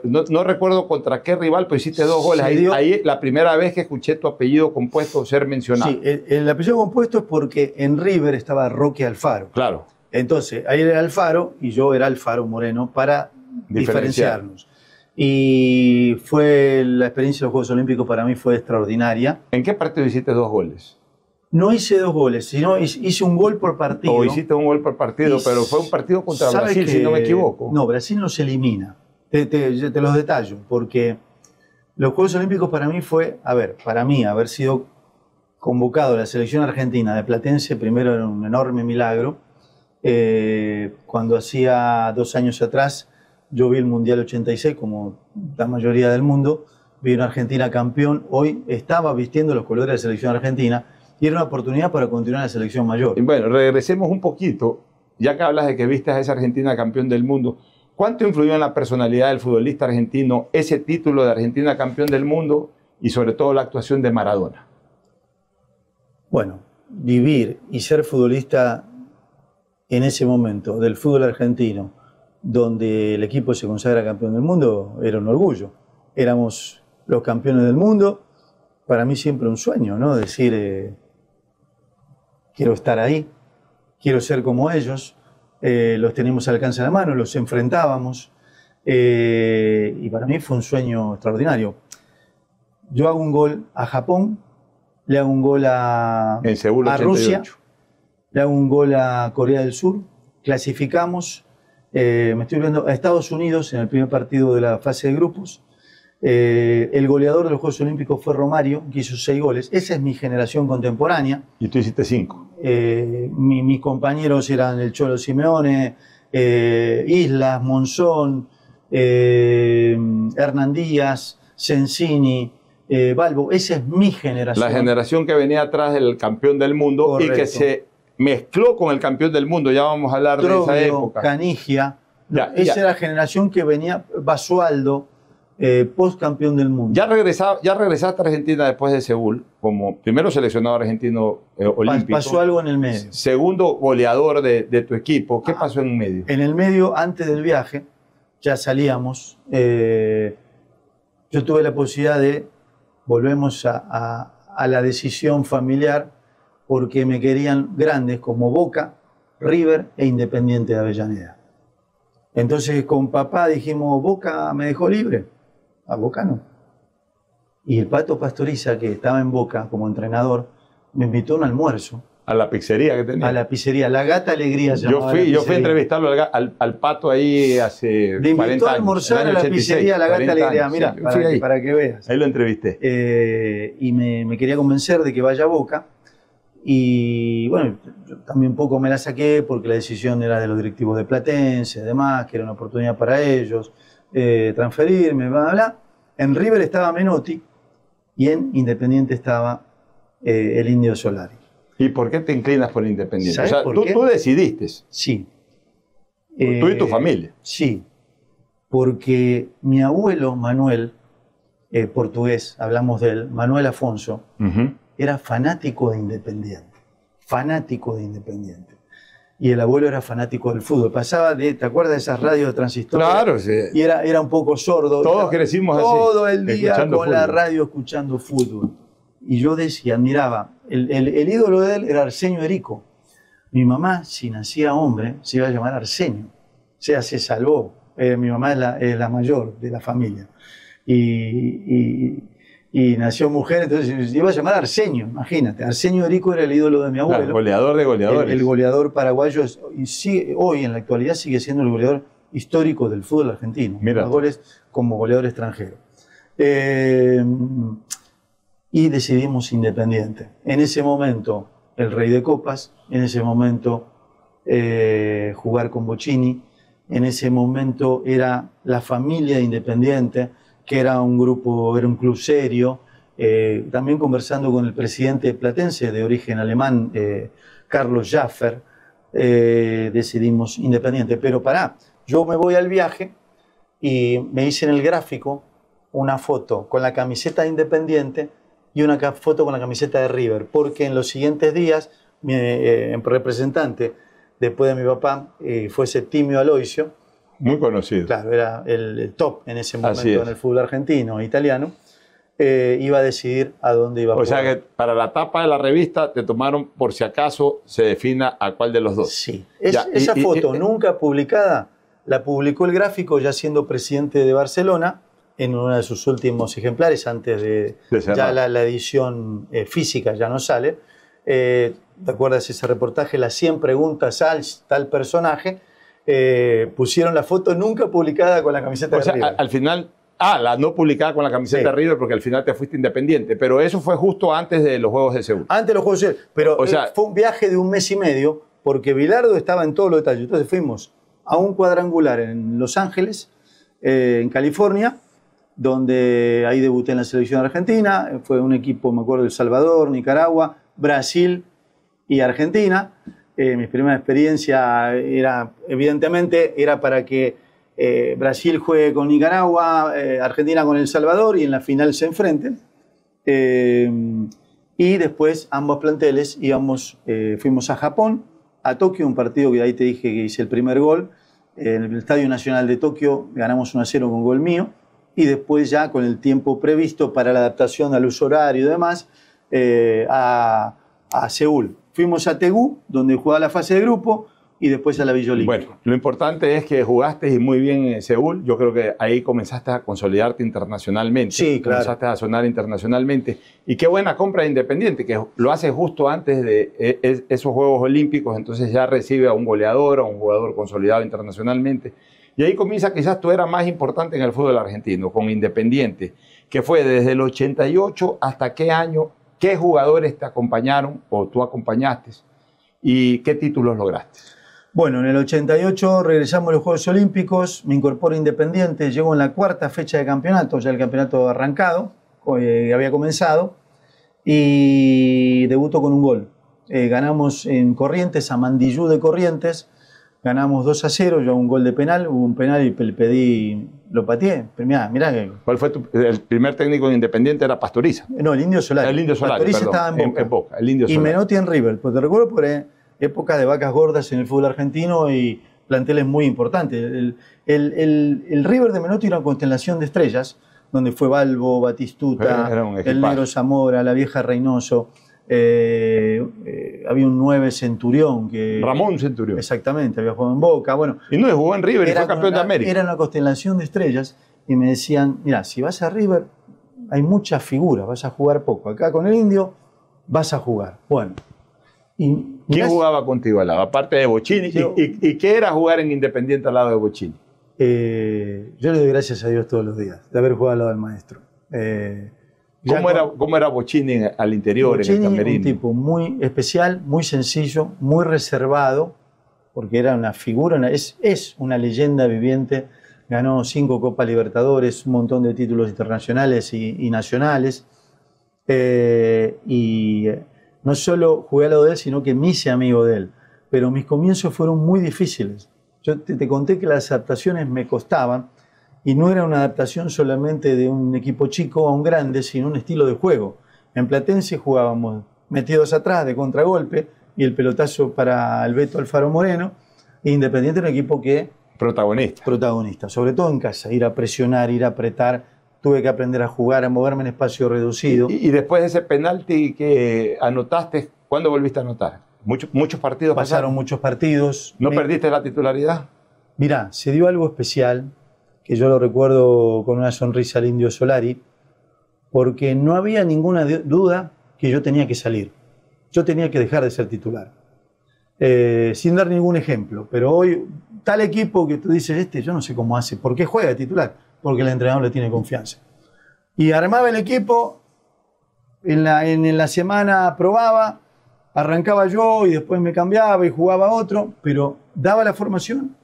No recuerdo contra qué rival, pero hiciste 2 goles. Ahí la primera vez que escuché tu apellido compuesto ser mencionado. Sí, el apellido compuesto es porque en River estaba Roque Alfaro. Claro. Entonces, ahí era Alfaro y yo era Alfaro Moreno para diferenciarnos. Y la experiencia de los Juegos Olímpicos para mí fue extraordinaria. ¿En qué partido hiciste 2 goles? No hice 2 goles, sino hice un gol por partido. O hiciste un gol por partido, pero fue un partido contra Brasil, si no me equivoco. No, Brasil nos elimina. Te los detallo, porque los Juegos Olímpicos para mí fue, para mí haber sido convocado a la selección argentina de Platense, primero era un enorme milagro. Cuando hacía 2 años atrás yo vi el Mundial 86, como la mayoría del mundo, vi una Argentina campeón, hoy estaba vistiendo los colores de la selección argentina, y era una oportunidad para continuar en la selección mayor. Bueno, regresemos un poquito, ya que hablas de que viste a esa Argentina campeón del mundo. ¿Cuánto influyó en la personalidad del futbolista argentino ese título de Argentina campeón del mundo y sobre todo la actuación de Maradona? Bueno, vivir y ser futbolista en ese momento del fútbol argentino, donde el equipo se consagra campeón del mundo, era un orgullo. Éramos los campeones del mundo. Para mí siempre un sueño, ¿no? Decir, quiero estar ahí, quiero ser como ellos, los tenemos al alcance de la mano, los enfrentábamos, y para mí fue un sueño extraordinario. Yo hago un gol a Japón, le hago un gol a Rusia, le hago un gol a Corea del Sur, clasificamos, me estoy viendo a Estados Unidos en el primer partido de la fase de grupos. El goleador de los Juegos Olímpicos fue Romario, que hizo 6 goles. Esa es mi generación contemporánea. Y tú hiciste 5. Mis compañeros eran el Cholo Simeone, Islas, Monzón, Hernán Díaz, Sensini, Balbo. Esa es mi generación. La generación que venía atrás del campeón del mundo. Correcto. Y que se mezcló con el campeón del mundo. Ya vamos a hablar de esa época. Canigia. Esa era la generación que venía, Basualdo. Post campeón del mundo. Ya regresaste a Argentina después de Seúl, como primero seleccionado argentino olímpico. Pasó algo en el medio. Segundo goleador de tu equipo. ¿Qué pasó en el medio? En el medio, antes del viaje, ya salíamos. Yo tuve la posibilidad de, volvemos a la decisión familiar, porque me querían grandes como Boca, River e Independiente de Avellaneda. Entonces con papá dijimos, Boca me dejó libre. A Boca no. Y el Pato Pastoriza, que estaba en Boca como entrenador, me invitó a un almuerzo. A la pizzería que tenía. A la pizzería, La Gata Alegría se llamaba. Yo fui a entrevistarlo al Pato ahí hace 40 años. Le invitó a almorzar a la pizzería La Gata Alegría. Mira, sí, para que veas. Ahí lo entrevisté. Y me quería convencer de que vaya a Boca. Y bueno, yo también un poco me la saqué porque la decisión era de los directivos de Platense, además, que era una oportunidad para ellos, transferirme, bla, bla, bla. En River estaba Menotti y en Independiente estaba el Indio Solari. ¿Y por qué te inclinas por Independiente? ¿Sabes por qué? Tú decidiste. Sí. Tú y tu familia. Sí, porque mi abuelo Manuel, portugués, hablamos de él, Manuel Afonso, era fanático de Independiente. Fanático de Independiente. Y el abuelo era fanático del fútbol. Pasaba ¿te acuerdas de esas radios de transistor? Claro, sí. Y era un poco sordo. Todos crecimos así. Todo el día con fútbol. La radio escuchando fútbol. Y yo decía, admiraba. El ídolo de él era Arsenio Erico. Mi mamá, si nacía hombre, se iba a llamar Arsenio. O sea, se salvó. Mi mamá es la mayor de la familia. Y y nació mujer, entonces se iba a llamar Arsenio, imagínate. Arsenio Erico era el ídolo de mi abuelo. Claro, goleador de goleadores. El goleador paraguayo, hoy en la actualidad sigue siendo el goleador histórico del fútbol argentino. Mira. Más goles como goleador extranjero. Y decidimos Independiente. En ese momento, el Rey de Copas, en ese momento, jugar con Bocchini, en ese momento era la familia de Independiente, que era un grupo, era un club serio. También conversando con el presidente platense de origen alemán, Carlos Jaffer, decidimos Independiente. Pero yo me voy al viaje y me hice en el gráfico una foto con la camiseta de Independiente y una foto con la camiseta de River, porque en los siguientes días mi representante, después de mi papá, fue Septimio Aloisio. Muy conocido. Claro, era el top en ese momento en el fútbol argentino e italiano. Iba a decidir a dónde iba a jugar. O sea que para la tapa de la revista te tomaron por si acaso se defina a cuál de los dos. Sí. Esa foto nunca publicada la publicó el gráfico ya siendo presidente de Barcelona en uno de sus últimos ejemplares antes de ya la edición física ya no sale. ¿Te acuerdas ese reportaje? Las 100 preguntas al tal personaje. Pusieron la foto nunca publicada con la camiseta de River. Al final, la no publicada con la camiseta de River porque al final te fuiste Independiente, pero eso fue justo antes de los Juegos de Seúl. Antes de los Juegos de Seúl, pero fue un viaje de 1 mes y medio porque Bilardo estaba en todos los detalles. Entonces fuimos a un cuadrangular en Los Ángeles, en California, donde ahí debuté en la selección argentina. Fue un equipo, me acuerdo, de El Salvador, Nicaragua, Brasil y Argentina. Mi primera experiencia evidentemente era para que Brasil juegue con Nicaragua, Argentina con El Salvador y en la final se enfrenten. Y después ambos planteles fuimos a Japón, a Tokio, un partido que ahí te dije que hice el primer gol. En el Estadio Nacional de Tokio ganamos 1-0 con gol mío. Y después ya con el tiempo previsto para la adaptación al uso horario y demás, a Seúl. Fuimos a Tegú, donde jugaba la fase de grupo, y después a la Villa Olímpica. Bueno, lo importante es que jugaste y muy bien en Seúl. Yo creo que ahí comenzaste a consolidarte internacionalmente. Sí, claro. Comenzaste a sonar internacionalmente. Y qué buena compra de Independiente, que lo hace justo antes de esos Juegos Olímpicos. Entonces ya recibe a un goleador, a un jugador consolidado internacionalmente. Y ahí comienza quizás tú eras más importante en el fútbol argentino, con Independiente, que fue desde el 88 hasta qué año, qué jugadores te acompañaron o tú acompañaste y qué títulos lograste. Bueno, en el 88 regresamos a los Juegos Olímpicos, me incorporo a Independiente, llego en la 4ª fecha de campeonato, ya el campeonato arrancado, había comenzado, y debuto con un gol. Ganamos en Corrientes, a Mandillú de Corrientes, ganamos 2-0, yo un gol de penal, hubo un penal y le pedí, lo pateé. Mirá que... ¿Cuál fue el primer técnico de Independiente? Era Pastoriza. No, el Indio Solari. El Indio Solari, Pastoriza estaba en Boca. El Indio Solari. Y Menotti en River, pues te recuerdo por época de vacas gordas en el fútbol argentino y planteles muy importantes. El River de Menotti era una constelación de estrellas, donde fue Balbo, Batistuta, el Negro Zamora, la vieja Reynoso. Había un 9 Centurión que... Ramón Centurión. Exactamente, había jugado en Boca. Bueno, y no jugó en River y fue campeón de América. Era una constelación de estrellas y me decían, mira, si vas a River hay muchas figuras, vas a jugar poco. Acá con el Indio vas a jugar. Bueno. ¿Quién jugaba contigo al lado? Aparte de Bocchini. ¿Y qué era jugar en Independiente al lado de Bocchini? Yo le doy gracias a Dios todos los días de haber jugado al lado del maestro. ¿Cómo era Bocchini al interior, Bocchini, en el camerino? Un tipo muy especial, muy sencillo, muy reservado, porque era una figura, es una leyenda viviente. Ganó 5 Copas Libertadores, un montón de títulos internacionales y nacionales. No solo jugué al lado de él, sino que me hice amigo de él. Pero mis comienzos fueron muy difíciles. Yo te conté que las adaptaciones me costaban. Y no era una adaptación solamente de un equipo chico a un grande, sino un estilo de juego. En Platense jugábamos metidos atrás de contragolpe y el pelotazo para el Beto Alfaro Moreno. E Independiente era un equipo que... Protagonista, sobre todo en casa. Ir a presionar, ir a apretar. Tuve que aprender a jugar, a moverme en espacio reducido. Y después de ese penalti que anotaste, ¿cuándo volviste a anotar? Muchos partidos pasaron. Muchos partidos. ¿No perdiste la titularidad? Mirá, se dio algo especial, que yo lo recuerdo con una sonrisa al Indio Solari, porque no había ninguna duda que yo tenía que salir. Yo tenía que dejar de ser titular. Sin dar ningún ejemplo, pero hoy tal equipo que tú dices, yo no sé cómo hace, ¿por qué juega de titular? Porque el entrenador le tiene confianza. Y armaba el equipo, en la semana probaba, arrancaba yo y después me cambiaba y jugaba otro, pero daba la formación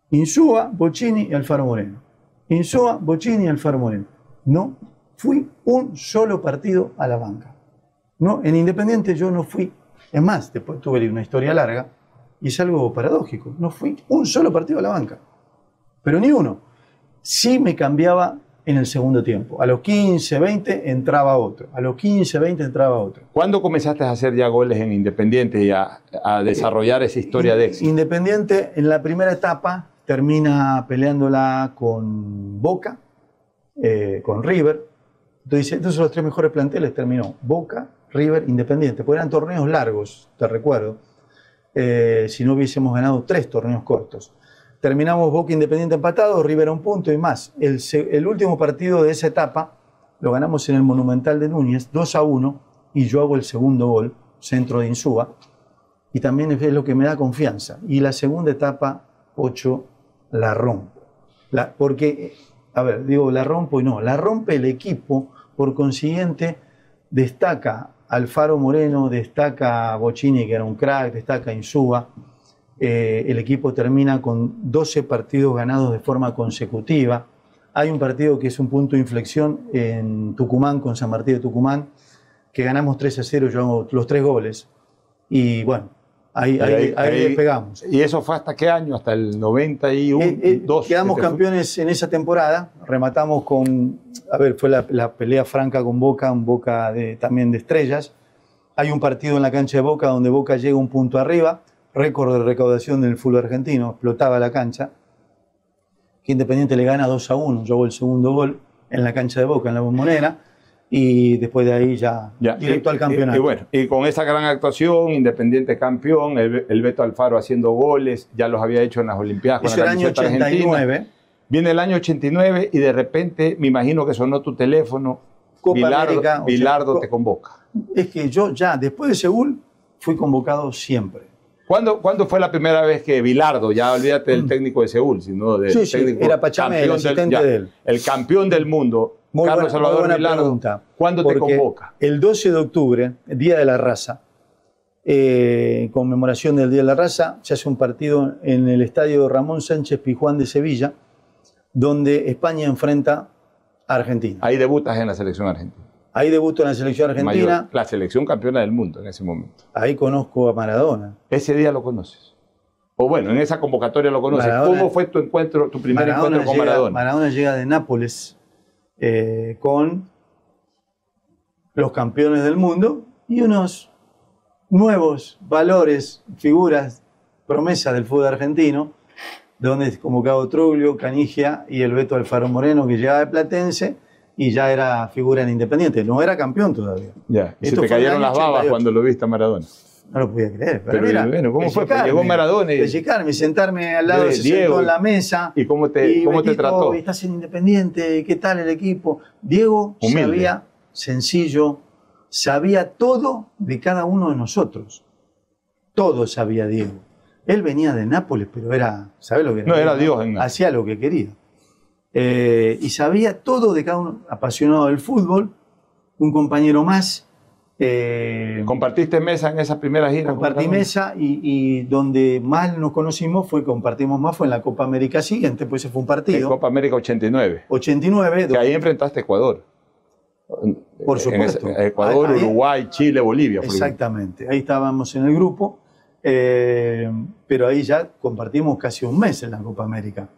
Insúa, Bocchini y Alfaro Moreno. Insúa, Bocchini y Alfaro Moreno. No fui un solo partido a la banca. No, en Independiente yo no fui. Es más, después tuve una historia larga y es algo paradójico. No fui un solo partido a la banca. Pero ni uno. Sí me cambiaba en el segundo tiempo. A los 15, 20 entraba otro. A los 15, 20 entraba otro. ¿Cuándo comenzaste a hacer ya goles en Independiente y a desarrollar esa historia de éxito? Independiente en la primera etapa termina peleándola con Boca, con River. Entonces, estos son los tres mejores planteles. Terminó Boca, River, Independiente. Porque eran torneos largos, te recuerdo. Si no hubiésemos ganado 3 torneos cortos. Terminamos Boca, Independiente empatados, River a un punto y más. El último partido de esa etapa lo ganamos en el Monumental de Núñez, 2-1, y yo hago el segundo gol, centro de Insúa, y también es lo que me da confianza. Y la segunda etapa, 8, la rompo. Porque, a ver, digo la rompo y no, la rompe el equipo, por consiguiente destaca Alfaro Moreno, destaca Bocchini, que era un crack, destaca Insúa. El equipo termina con 12 partidos ganados de forma consecutiva. Hay un partido que es un punto de inflexión en Tucumán, con San Martín de Tucumán, que ganamos 3-0, yo hago los 3 goles. Y bueno, ahí despegamos. ¿Y eso fue hasta qué año? ¿Hasta el 91? Quedamos campeones en esa temporada. Rematamos con, fue la pelea franca con Boca, un Boca también de estrellas. Hay un partido en la cancha de Boca donde Boca llega un punto arriba. Récord de recaudación del fútbol argentino, explotaba la cancha, que Independiente le gana 2-1, yo hago el segundo gol en la cancha de Boca, en la Bombonera, y después de ahí ya directo al campeonato. Y con esa gran actuación, Independiente campeón, el Beto Alfaro haciendo goles, ya los había hecho en las Olimpiadas con la camiseta argentina. Eso era el año 89. Viene el año 89 y de repente, me imagino que sonó tu teléfono, Bilardo te convoca. Es que yo ya, después de Seúl, fui convocado siempre. ¿Cuándo fue la primera vez que Bilardo, ya olvídate del técnico de Seúl, sino del técnico, era Pachamé, el asistente de él, el campeón del mundo, Carlos Salvador Bilardo, ¿cuándo te convoca? El 12 de octubre, el Día de la Raza, conmemoración del Día de la Raza, se hace un partido en el estadio Ramón Sánchez Pizjuán de Sevilla, donde España enfrenta a Argentina. Ahí debutas en la selección argentina. Ahí debuto en la selección argentina. La selección campeona del mundo en ese momento. Ahí conozco a Maradona. Ese día lo conoces. O bueno, en esa convocatoria lo conoces. Maradona, ¿cómo fue tu primer encuentro con Maradona? Maradona llega de Nápoles con los campeones del mundo y unos nuevos valores, figuras, promesas del fútbol argentino, donde es convocado Troglio, Canigia y el Beto Alfaro Moreno, que llegaba de Platense, y ya era figura en Independiente. No era campeón todavía. Ya. Y se te cayeron las babas cuando lo viste a Maradona. No lo podía creer. Pero mira, bueno, ¿cómo fue? Pues llegó Maradona y... sentarme al lado, se sentó en la mesa. ¿Y cómo te trató? Estás en Independiente, ¿qué tal el equipo? Diego humilde. Sabía, sencillo, sabía todo de cada uno de nosotros. Todo sabía Diego. Él venía de Nápoles, pero era, ¿sabes lo que era? No, era Dios en Nápoles. Hacía lo que quería. Y sabía todo de cada uno, apasionado del fútbol, un compañero más. ¿Compartiste mesa en esa primera gira? Compartí mesa y donde más nos conocimos compartimos más fue en la Copa América siguiente, pues ese fue un partido. En Copa América 89. 89. Que ahí enfrentaste a Ecuador. Por supuesto. Ecuador, Uruguay, Chile, Bolivia. Exactamente, ahí estábamos en el grupo, pero ahí ya compartimos casi un mes en la Copa América,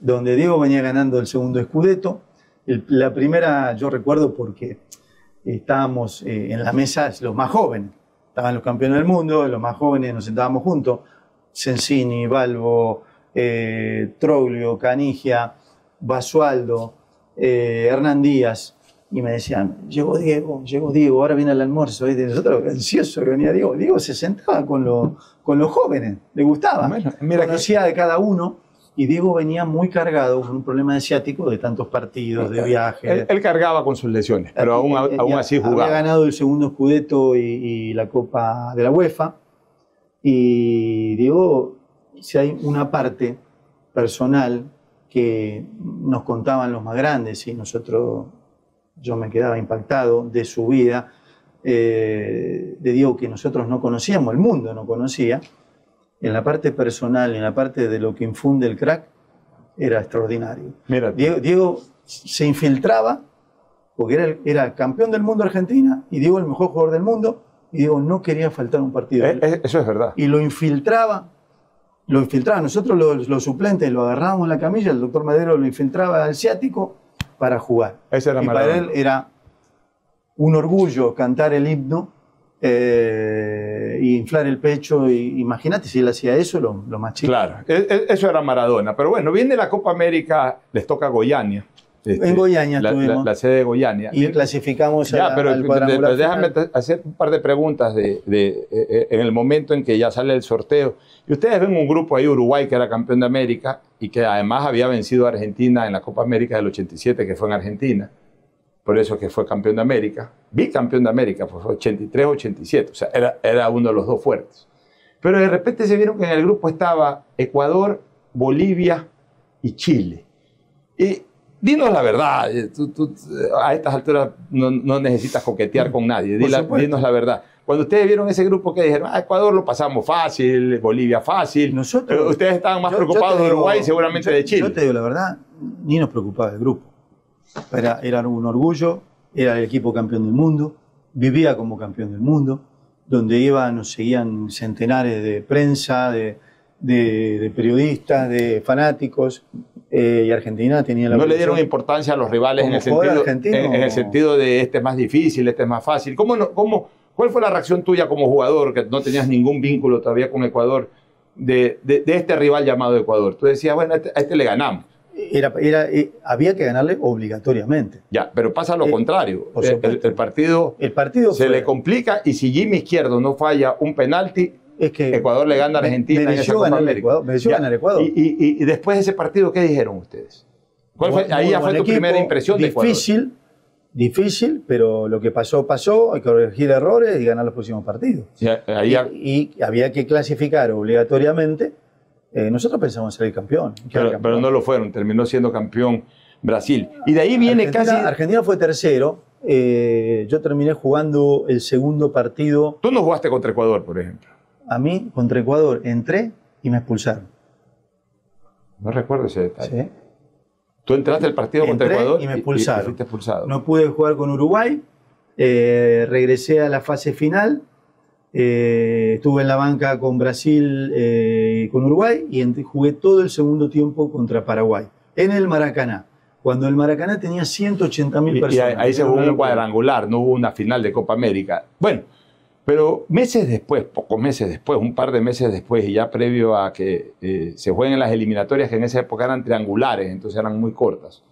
donde Diego venía ganando el segundo Scudetto. La primera yo recuerdo porque estábamos en la mesa los más jóvenes, estaban los campeones del mundo, los más jóvenes nos sentábamos juntos, Sensini, Balbo, Troglio, Canigia, Basualdo, Hernán Díaz, y me decían, llegó Diego, ahora viene el almuerzo. Y nosotros, ansioso que venía Diego. Diego se sentaba con los jóvenes, le gustaba. Bueno, conocía de cada uno. y Diego venía muy cargado con un problema de ciático de tantos partidos, de viajes. Él cargaba con sus lesiones, pero aún así jugaba. Había ganado el segundo Scudetto y la Copa de la UEFA. Y Diego, si hay una parte personal que nos contaban los más grandes y yo me quedaba impactado de su vida, de Diego que nosotros no conocíamos, el mundo no conocía, en la parte personal, en la parte de lo que infunde el crack, era extraordinario. Mira, Diego se infiltraba, porque era campeón del mundo Argentina, y Diego el mejor jugador del mundo, y Diego no quería faltar un partido. Eso es verdad. Y lo infiltraba. Nosotros los suplentes lo agarrábamos en la camilla, el doctor Madero lo infiltraba al ciático para jugar. Ese era y Maradona. para él era un orgullo cantar el himno, y inflar el pecho. Imagínate si él hacía eso, lo más chico. Claro, eso era Maradona. Pero bueno, viene la Copa América, les toca Goiânia. En Goiânia estuvimos. La sede de Goiânia. Y clasificamos al cuadrangular. Pero déjame final. hacer un par de preguntas en el momento en que ya sale el sorteo. Y ustedes ven un grupo ahí, Uruguay, que era campeón de América y que además había vencido a Argentina en la Copa América del 87, que fue en Argentina. Por eso que fue campeón de América. Bicampeón de América, pues fue 83-87. O sea, era uno de los dos fuertes. Pero de repente se vieron que en el grupo estaba Ecuador, Bolivia y Chile. Y dinos la verdad, tú a estas alturas no necesitas coquetear con nadie, dinos la verdad. Cuando ustedes vieron ese grupo, que dijeron, Ecuador lo pasamos fácil, Bolivia fácil, ustedes estaban más preocupados de Uruguay y seguramente de Chile. Yo te digo la verdad, ni nos preocupaba el grupo. Era un orgullo, era el equipo campeón del mundo, vivía como campeón del mundo, donde iba nos seguían centenares de prensa, de periodistas, de fanáticos. Y Argentina tenía la... ¿No le dieron importancia a los rivales en el sentido de este es más difícil, este es más fácil? ¿Cuál fue la reacción tuya como jugador, que no tenías ningún vínculo todavía con Ecuador, de este rival llamado Ecuador? Tú decías, bueno, a este le ganamos. Había que ganarle obligatoriamente. Ya, pero pasa lo contrario. El partido se le complica, y si Jimmy Izquierdo no falla un penalti, es que Ecuador le gana a Argentina en esa Copa América. Mereció ganar Ecuador. Y después de ese partido, ¿qué dijeron ustedes? Ahí ya fue tu primera impresión de Ecuador. Difícil, pero lo que pasó, hay que corregir errores y ganar los próximos partidos. Y había que clasificar obligatoriamente. Nosotros pensamos ser el campeón. Pero no lo fueron, terminó siendo campeón Brasil. Y de ahí viene Argentina fue tercero. Yo terminé jugando el segundo partido. Tú no jugaste contra Ecuador, por ejemplo. A mí, contra Ecuador, entré y me expulsaron. No recuerdo ese detalle. Sí. Tú entraste al partido contra Ecuador y me expulsaron. Y fuiste expulsado. No pude jugar con Uruguay. Regresé a la fase final. Estuve en la banca con Brasil y con Uruguay. Y jugué todo el segundo tiempo contra Paraguay. En el Maracaná. Cuando el Maracaná tenía 180.000 personas. Y ahí se jugó un cuadrangular. No hubo una final de Copa América. Bueno. Pero meses después, pocos meses después, un par de meses después, y ya previo a que se jueguen las eliminatorias, que en esa época eran triangulares, entonces eran muy cortas,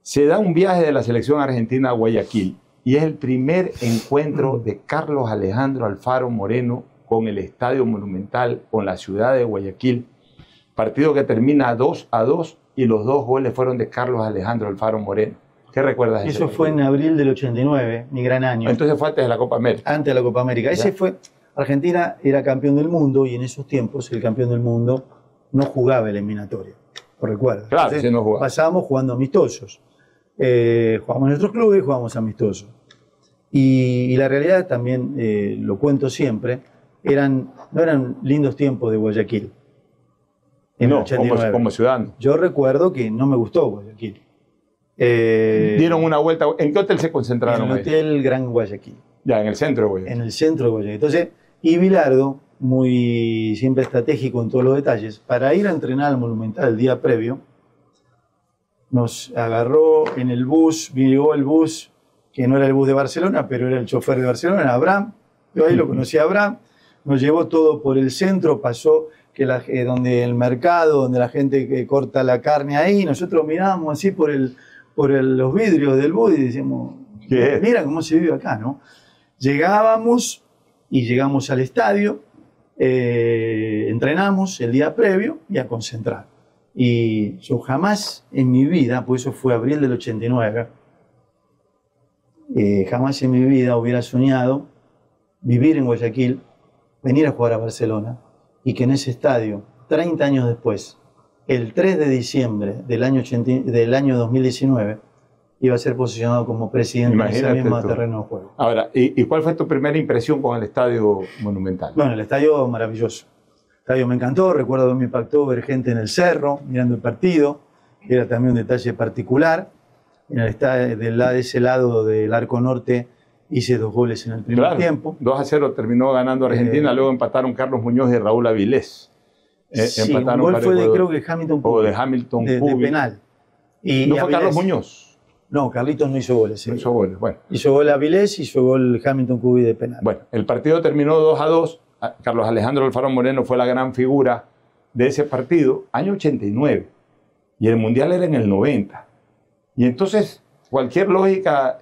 se da un viaje de la selección argentina a Guayaquil, y es el primer encuentro de Carlos Alejandro Alfaro Moreno con el Estadio Monumental, con la ciudad de Guayaquil, partido que termina 2-2, y los 2 goles fueron de Carlos Alejandro Alfaro Moreno. ¿Qué recuerdas de eso? Eso fue en abril del 89, mi gran año. Entonces fue antes de la Copa América. Antes de la Copa América. Argentina era campeón del mundo, y en esos tiempos el campeón del mundo no jugaba eliminatoria. ¿Lo recuerdas? Claro, entonces, sí, no jugaba. Pasábamos jugando amistosos. Jugábamos en nuestros clubes y jugábamos amistosos. Y la realidad también, lo cuento siempre, no eran lindos tiempos de Guayaquil. En el 89. Como ciudadano. Yo recuerdo que no me gustó Guayaquil. Dieron una vuelta. ¿En qué hotel se concentraron? En el Hotel Gran Guayaquil. Ya, en el centro de Guayaquil. En el centro de Guayaquil. Entonces, y Bilardo, muy siempre estratégico en todos los detalles, para ir a entrenar al Monumental el día previo, nos agarró en el bus, llegó el bus, que no era el bus de Barcelona, pero era el chofer de Barcelona, Abraham. Yo ahí lo conocí a Abraham. Nos llevó todo por el centro, pasó donde el mercado, donde la gente corta la carne ahí, nosotros mirábamos así por los vidrios del bus y decíamos, mira cómo se vive acá, ¿no? Llegamos al estadio, entrenamos el día previo y a concentrar. Y yo jamás en mi vida, pues eso fue abril del 89, jamás en mi vida hubiera soñado vivir en Guayaquil, venir a jugar a Barcelona y que en ese estadio, 30 años después, el 3 de diciembre del año 2019, iba a ser posicionado como presidente en ese mismo terreno de juego. Ahora, ¿y cuál fue tu primera impresión con el Estadio Monumental? Bueno, el estadio maravilloso. El estadio me encantó, recuerdo que me impactó ver gente en el cerro, mirando el partido, que era también un detalle particular. En el estadio, de ese lado del Arco Norte, hice 2 goles en el primer tiempo. 2-0 terminó ganando Argentina, luego empataron Carlos Muñoz y Raúl Avilés. Sí, un gol fue de, creo que Hamilton Pubi, de Hamilton de penal. ¿No fue Carlos Muñoz? No, Carlitos no hizo goles. No hizo goles, bueno. Hizo gol Avilés, hizo gol Hamilton Pubi de penal. Bueno, el partido terminó 2-2. Carlos Alejandro Alfaro Moreno fue la gran figura de ese partido, año 89. Y el Mundial era en el 90. Y entonces, cualquier lógica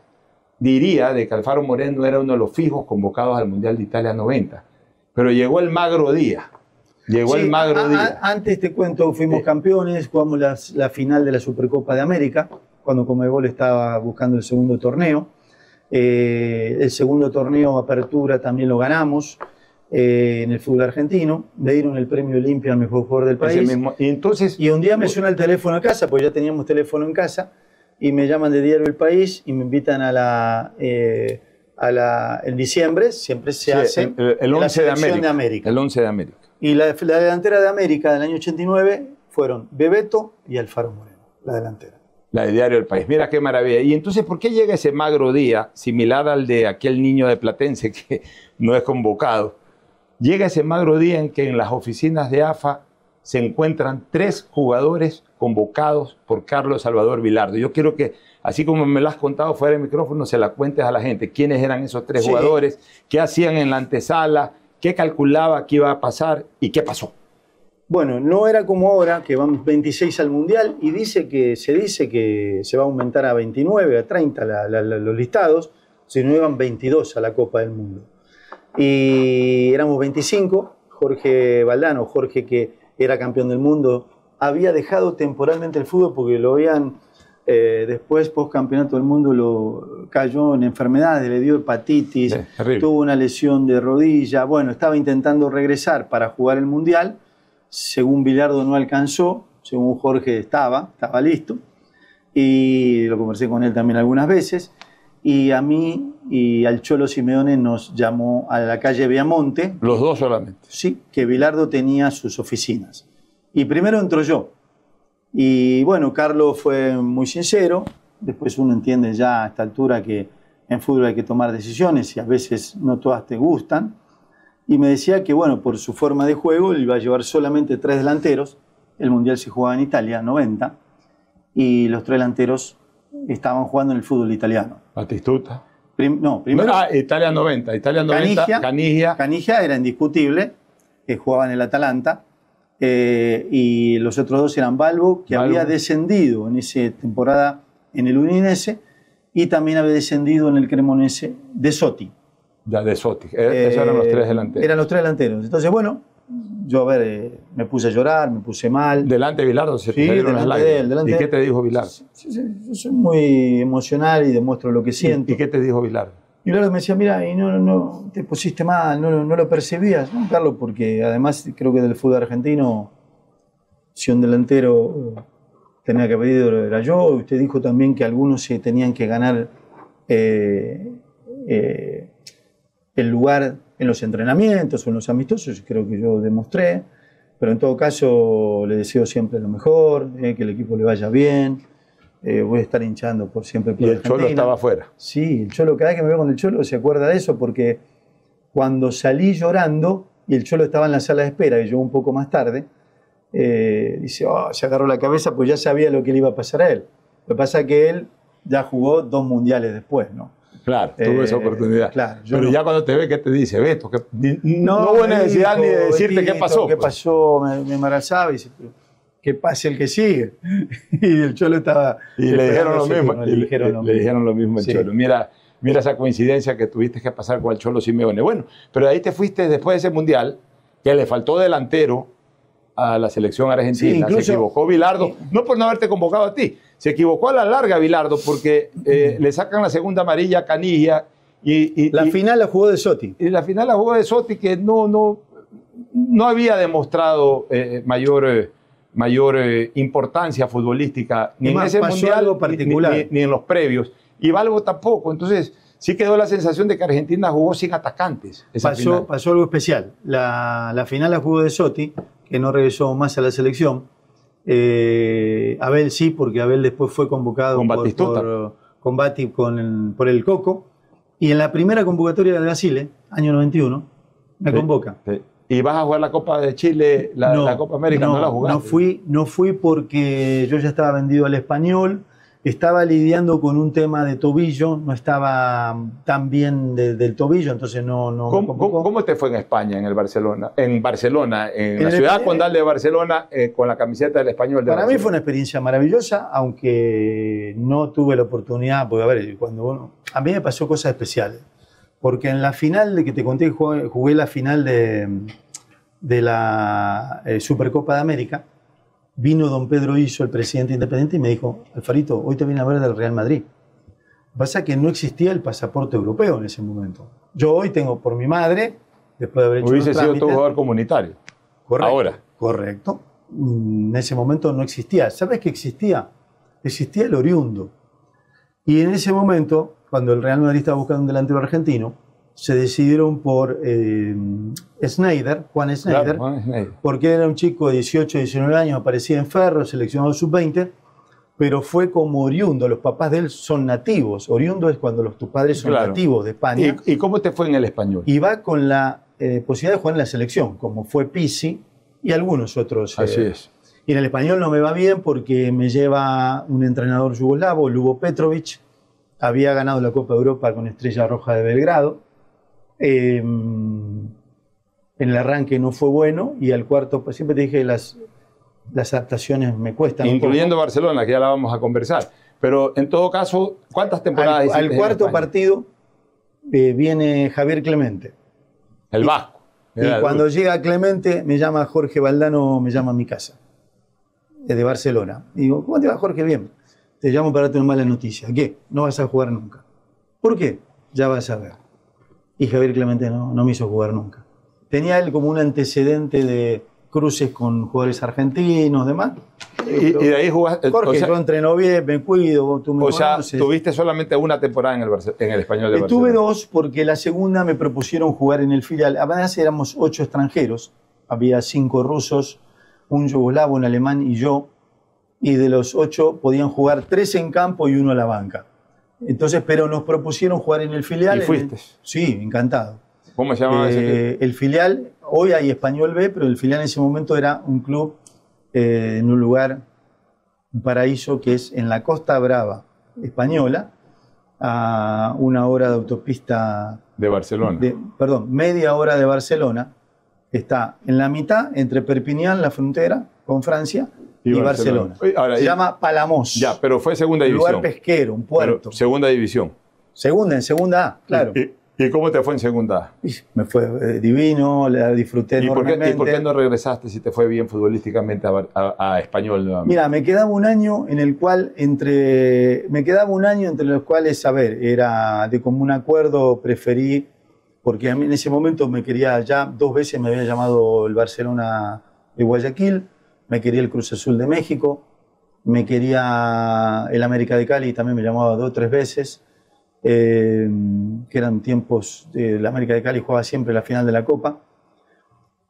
diría de que Alfaro Moreno era uno de los fijos convocados al Mundial de Italia 90. Pero llegó el magro día. Llegó el magro día. Antes te cuento, fuimos campeones, jugamos la final de la Supercopa de América, cuando Conmebol estaba buscando el segundo torneo. El segundo torneo, Apertura, también lo ganamos en el fútbol argentino. Le dieron el premio Olimpia al mejor jugador del país. Y un día me suena el teléfono a casa, porque ya teníamos teléfono en casa, y me llaman de Diario El País y me invitan en diciembre, siempre se hace el 11 de América. El 11 de América. Y la delantera de América del año 89 fueron Bebeto y Alfaro Moreno, la delantera. La de Diario El País. Mira qué maravilla. Y entonces, ¿por qué llega ese magro día, similar al de aquel niño de Platense que no es convocado? Llega ese magro día en que en las oficinas de AFA se encuentran 3 jugadores convocados por Carlos Salvador Vilardo. Yo quiero que, así como me lo has contado fuera del micrófono, se la cuentes a la gente. ¿Quiénes eran esos 3 jugadores? ¿Qué hacían en la antesala? ¿Qué calculaba que iba a pasar? ¿Y qué pasó? Bueno, no era como ahora, que van 26 al Mundial, y se dice que se va a aumentar a 29, a 30 los listados, sino iban 22 a la Copa del Mundo. Y éramos 25, Jorge Valdano, Jorge que era campeón del mundo, había dejado temporalmente el fútbol porque lo habían, después post campeonato del mundo, cayó en enfermedades, le dio hepatitis, tuvo una lesión de rodilla, bueno, estaba intentando regresar para jugar el Mundial. Según Bilardo no alcanzó, según Jorge estaba listo, y lo conversé con él también algunas veces, y a mí y al Cholo Simeone nos llamó a la calle Viamonte. ¿Los dos solamente? Sí, que Bilardo tenía sus oficinas. Y primero entró yo, y bueno, Carlos fue muy sincero, después uno entiende ya a esta altura que en fútbol hay que tomar decisiones y a veces no todas te gustan. Y me decía que, bueno, por su forma de juego, él iba a llevar solamente 3 delanteros. El Mundial se jugaba en Italia, 90. Y los 3 delanteros estaban jugando en el fútbol italiano. Batistuta. Primero... Italia 90. Italia 90, Canigia. Canigia era indiscutible, que jugaba en el Atalanta. Y los otros 2 eran Balbo, que había descendido en esa temporada en el Udinese. Y también había descendido en el Cremonese de Sotti. Ya de Sotti. Esos eran los 3 delanteros. Eran los 3 delanteros. Entonces, bueno, yo me puse a llorar, me puse mal. ¿Delante de Bilardo se te salieron las lágrimas? ¿Y qué te dijo Bilardo? Sí, yo soy muy emocional y demuestro lo que siento. ¿Y qué te dijo Bilardo? Bilardo me decía, mira, y no te pusiste mal, no lo percibías, ¿no, Carlos? Porque además creo que del fútbol argentino, si un delantero tenía que pedir, era yo. Usted dijo también que algunos se tenían que ganar el lugar en los entrenamientos o en los amistosos, creo que yo demostré, pero en todo caso le deseo siempre lo mejor, que el equipo le vaya bien, voy a estar hinchando por siempre por ¿Y el Cholo estaba afuera? Sí, el Cholo, cada vez que me veo con el Cholo se acuerda de eso, porque cuando salí llorando y el Cholo estaba en la sala de espera, y yo un poco más tarde, dice, se agarró la cabeza, pues ya sabía lo que le iba a pasar a él. Lo que pasa es que él ya jugó 2 mundiales después, ¿no? Claro, tuvo esa oportunidad. Claro, pero ya cuando te ve, ¿qué te dice? Beto, que no hubo necesidad ni de decirte qué pasó. ¿Qué pasó? Me embarazaba y dice, que pase el que sigue. Y el Cholo estaba... Y le dijeron lo mismo. Le dijeron lo mismo al Cholo. Mira esa coincidencia que tuviste que pasar con el Cholo Simeone. Bueno, pero de ahí te fuiste después de ese Mundial, que le faltó delantero a la selección argentina. Sí, incluso, se equivocó Bilardo, no por no haberte convocado a ti, se equivocó a la larga Bilardo porque le sacan la segunda amarilla a Caniggia. La final la jugó De Sotti. Y la final la jugó De Sotti, que no había demostrado mayor importancia futbolística ni en ese mundial algo particular. Ni en los previos. Y Balbo tampoco. Entonces, sí quedó la sensación de que Argentina jugó sin atacantes. Pasó algo especial. La final la jugó De Sotti, que no regresó más a la selección. Abel sí, porque Abel después fue convocado por el Coco. Y en la primera convocatoria de Brasil, año 91, me convoca. Sí. ¿Y vas a jugar la Copa de Chile, la Copa América? No la jugaste. No fui porque yo ya estaba vendido al Español, estaba lidiando con un tema de tobillo, no estaba tan bien del tobillo, entonces no. ¿Cómo te fue en España, en el Barcelona? En la ciudad condal de Barcelona, con la camiseta del Español de Para Barcelona. mí fue una experiencia maravillosa, aunque no tuve la oportunidad, porque a ver, a mí me pasó cosas especiales. Porque en la final de que te conté, jugué la final de la Supercopa de América, vino don Pedro Iso, el presidente independiente, y me dijo: Alfarito, hoy te viene a ver del Real Madrid. Lo que pasa es que no existía el pasaporte europeo en ese momento. Yo hoy tengo por mi madre, después de haber hecho Hubiese sido tu jugador comunitario. Correcto, ahora. Correcto. En ese momento no existía. ¿Sabes qué existía? Existía el oriundo. Y en ese momento, cuando el Real Madrid estaba buscando un delantero argentino, se decidieron por Sneijder, Juan Sneijder, Claro, Juan Sneijder, porque era un chico de 18, 19 años, aparecía en Ferro, seleccionado sub-20, pero fue como oriundo. Los papás de él son nativos. Oriundo es cuando tus padres son nativos de España. ¿Y cómo te fue en el Español? Y va con la posibilidad de jugar en la selección, como fue Pizzi y algunos otros. Así es. Y en el Español no me va bien porque me lleva un entrenador yugoslavo, Lubo Petrovic. Había ganado la Copa de Europa con Estrella Roja de Belgrado. En el arranque no fue bueno y al cuarto, pues siempre te dije, las adaptaciones me cuestan. Incluyendo Barcelona, que ya la vamos a conversar. Pero en todo caso, ¿cuántas temporadas hiciste? Al cuarto partido viene Javier Clemente. El vasco. Y cuando llega Clemente, me llama Jorge Valdano, me llama a mi casa, de Barcelona. Y digo: ¿cómo te va, Jorge? Bien. Te llamo para darte una mala noticia. ¿Qué? No vas a jugar nunca. ¿Por qué? Ya vas a ver. Y Javier Clemente no me hizo jugar nunca. Tenía él como un antecedente de cruces con jugadores argentinos, demás. Y de ahí jugaste. Jorge, yo entreno bien, me cuido, tú me conoces. Sea, tuviste solamente una temporada en el Español de Barcelona. Tuve dos, porque la segunda me propusieron jugar en el filial. Además éramos 8 extranjeros. Había 5 rusos, un yugoslavo, un alemán y yo. Y de los 8 podían jugar 3 en campo y 1 a la banca. Entonces, pero nos propusieron jugar en el filial. ¿Y fuiste? Sí, encantado. ¿Cómo se llamaba ese equipo? El filial, hoy hay Español B, pero el filial en ese momento era un club en un lugar, un paraíso, que es en la Costa Brava española, a 1 hora de autopista. De Barcelona. Media hora de Barcelona. Está en la mitad entre Perpiñán, la frontera con Francia, y Barcelona. Se llama Palamós. Ya, pero fue segunda división. Un lugar pesquero, un puerto. Pero segunda división. En segunda A, claro. ¿Y cómo te fue en segunda A? Me fue divino, la disfruté enormemente. ¿Y por qué no regresaste si te fue bien futbolísticamente a Español nuevamente? Mira, me quedaba un año entre los cuales, a ver, era de común acuerdo, preferí, porque a mí en ese momento me quería, ya 2 veces me había llamado el Barcelona de Guayaquil, me quería el Cruz Azul de México, me quería el América de Cali, también me llamaba 2 o 3 veces, que eran tiempos, el América de Cali jugaba siempre la final de la Copa,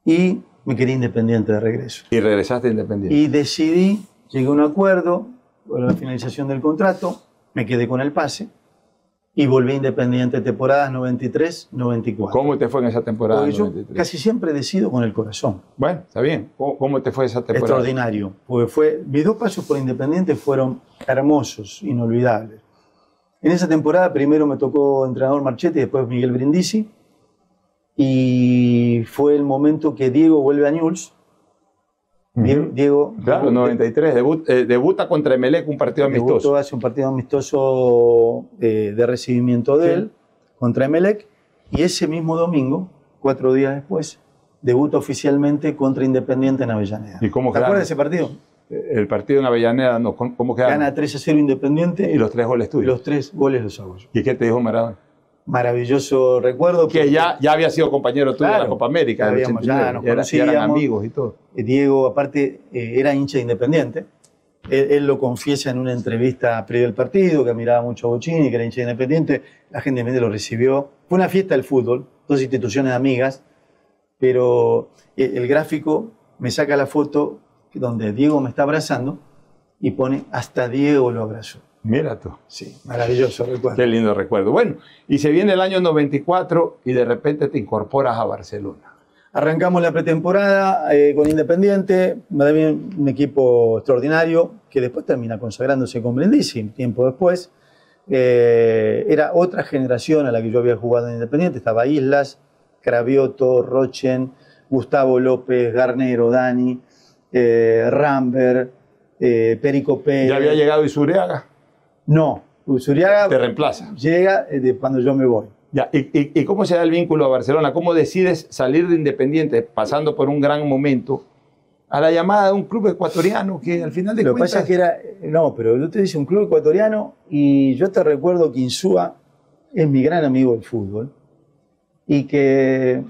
y me quería Independiente de regreso. ¿Y regresaste a Independiente? Y decidí, llegué a un acuerdo, por la finalización del contrato, me quedé con el pase, y volví a Independiente temporadas 93-94. ¿Cómo te fue en esa temporada? Porque yo casi siempre decido con el corazón. Bueno, está bien. ¿Cómo te fue esa temporada? Extraordinario. Porque mis 2 pasos por Independiente fueron hermosos, inolvidables. En esa temporada primero me tocó entrenador Marchetti, después Miguel Brindisi. Y fue el momento que Diego vuelve a Newell's. Diego, claro, 93, debuta contra Emelec, un partido amistoso. Hace un partido amistoso de recibimiento de él contra Emelec, y ese mismo domingo, 4 días después, debuta oficialmente contra Independiente en Avellaneda. ¿Y cómo ¿Te acuerdas de ese partido? El partido en Avellaneda, no, ¿cómo quedaron? Gana 3-0 Independiente. Y los 3 goles tuyos. Los 3 goles los hago yo. ¿Y qué te dijo Maradona? Maravilloso recuerdo. Que ya había sido compañero tuyo de la Copa América. Ya nos conocíamos. Eran amigos y todo. Diego, aparte, era hincha de Independiente. Él lo confiesa en una entrevista previa al partido, que admiraba mucho a Bocini, que era hincha de Independiente. La gente de Independiente lo recibió. Fue una fiesta del fútbol, dos instituciones amigas, pero el gráfico me saca la foto donde Diego me está abrazando y pone hasta Diego lo abrazó. Mira tú. Sí, maravilloso recuerdo. Qué lindo recuerdo. Bueno, y se viene el año 94 y de repente te incorporas a Barcelona. Arrancamos la pretemporada con Independiente, un equipo extraordinario que después termina consagrándose con Brindisi, tiempo después. Era otra generación a la que yo había jugado en Independiente, estaba Islas, Cravioto, Rochen, Gustavo López, Garnero, Dani, Rambert, Perico Pérez. ¿Ya había llegado Izuriaga? No, Izuriaga te reemplaza. Llega cuando yo me voy. Ya, ¿y cómo se da el vínculo a Barcelona? ¿Cómo decides salir de Independiente, pasando por un gran momento, a la llamada de un club ecuatoriano que al final de cuentas... Lo que pasa es que era... No, pero yo te dice un club ecuatoriano y yo te recuerdo que Insúa es mi gran amigo del fútbol y que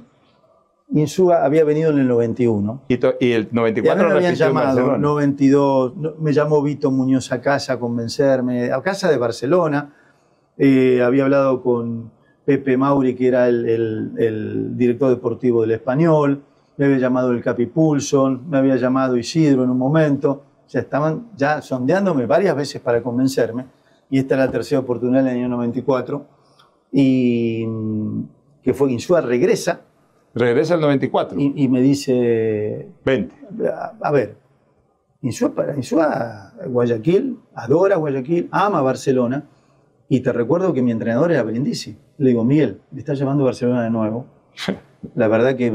Insúa había venido en el 91. Y el 94 me habían llamado, 92, me llamó Vito Muñoz a casa a convencerme, a casa de Barcelona. Había hablado con Pepe Mauri, que era el director deportivo del Español. Me había llamado el Capi Pulson, me había llamado Isidro en un momento. O sea, estaban ya sondeándome varias veces para convencerme. Y esta era la tercera oportunidad en el año 94. Y que fue Insúa regresa. Regresa el 94. Y me dice... Vente. A ver, Insúa, Guayaquil, adora Guayaquil, ama Barcelona. Y te recuerdo que mi entrenador era Brindisi. Le digo, Miguel, me está llamando Barcelona de nuevo. La verdad que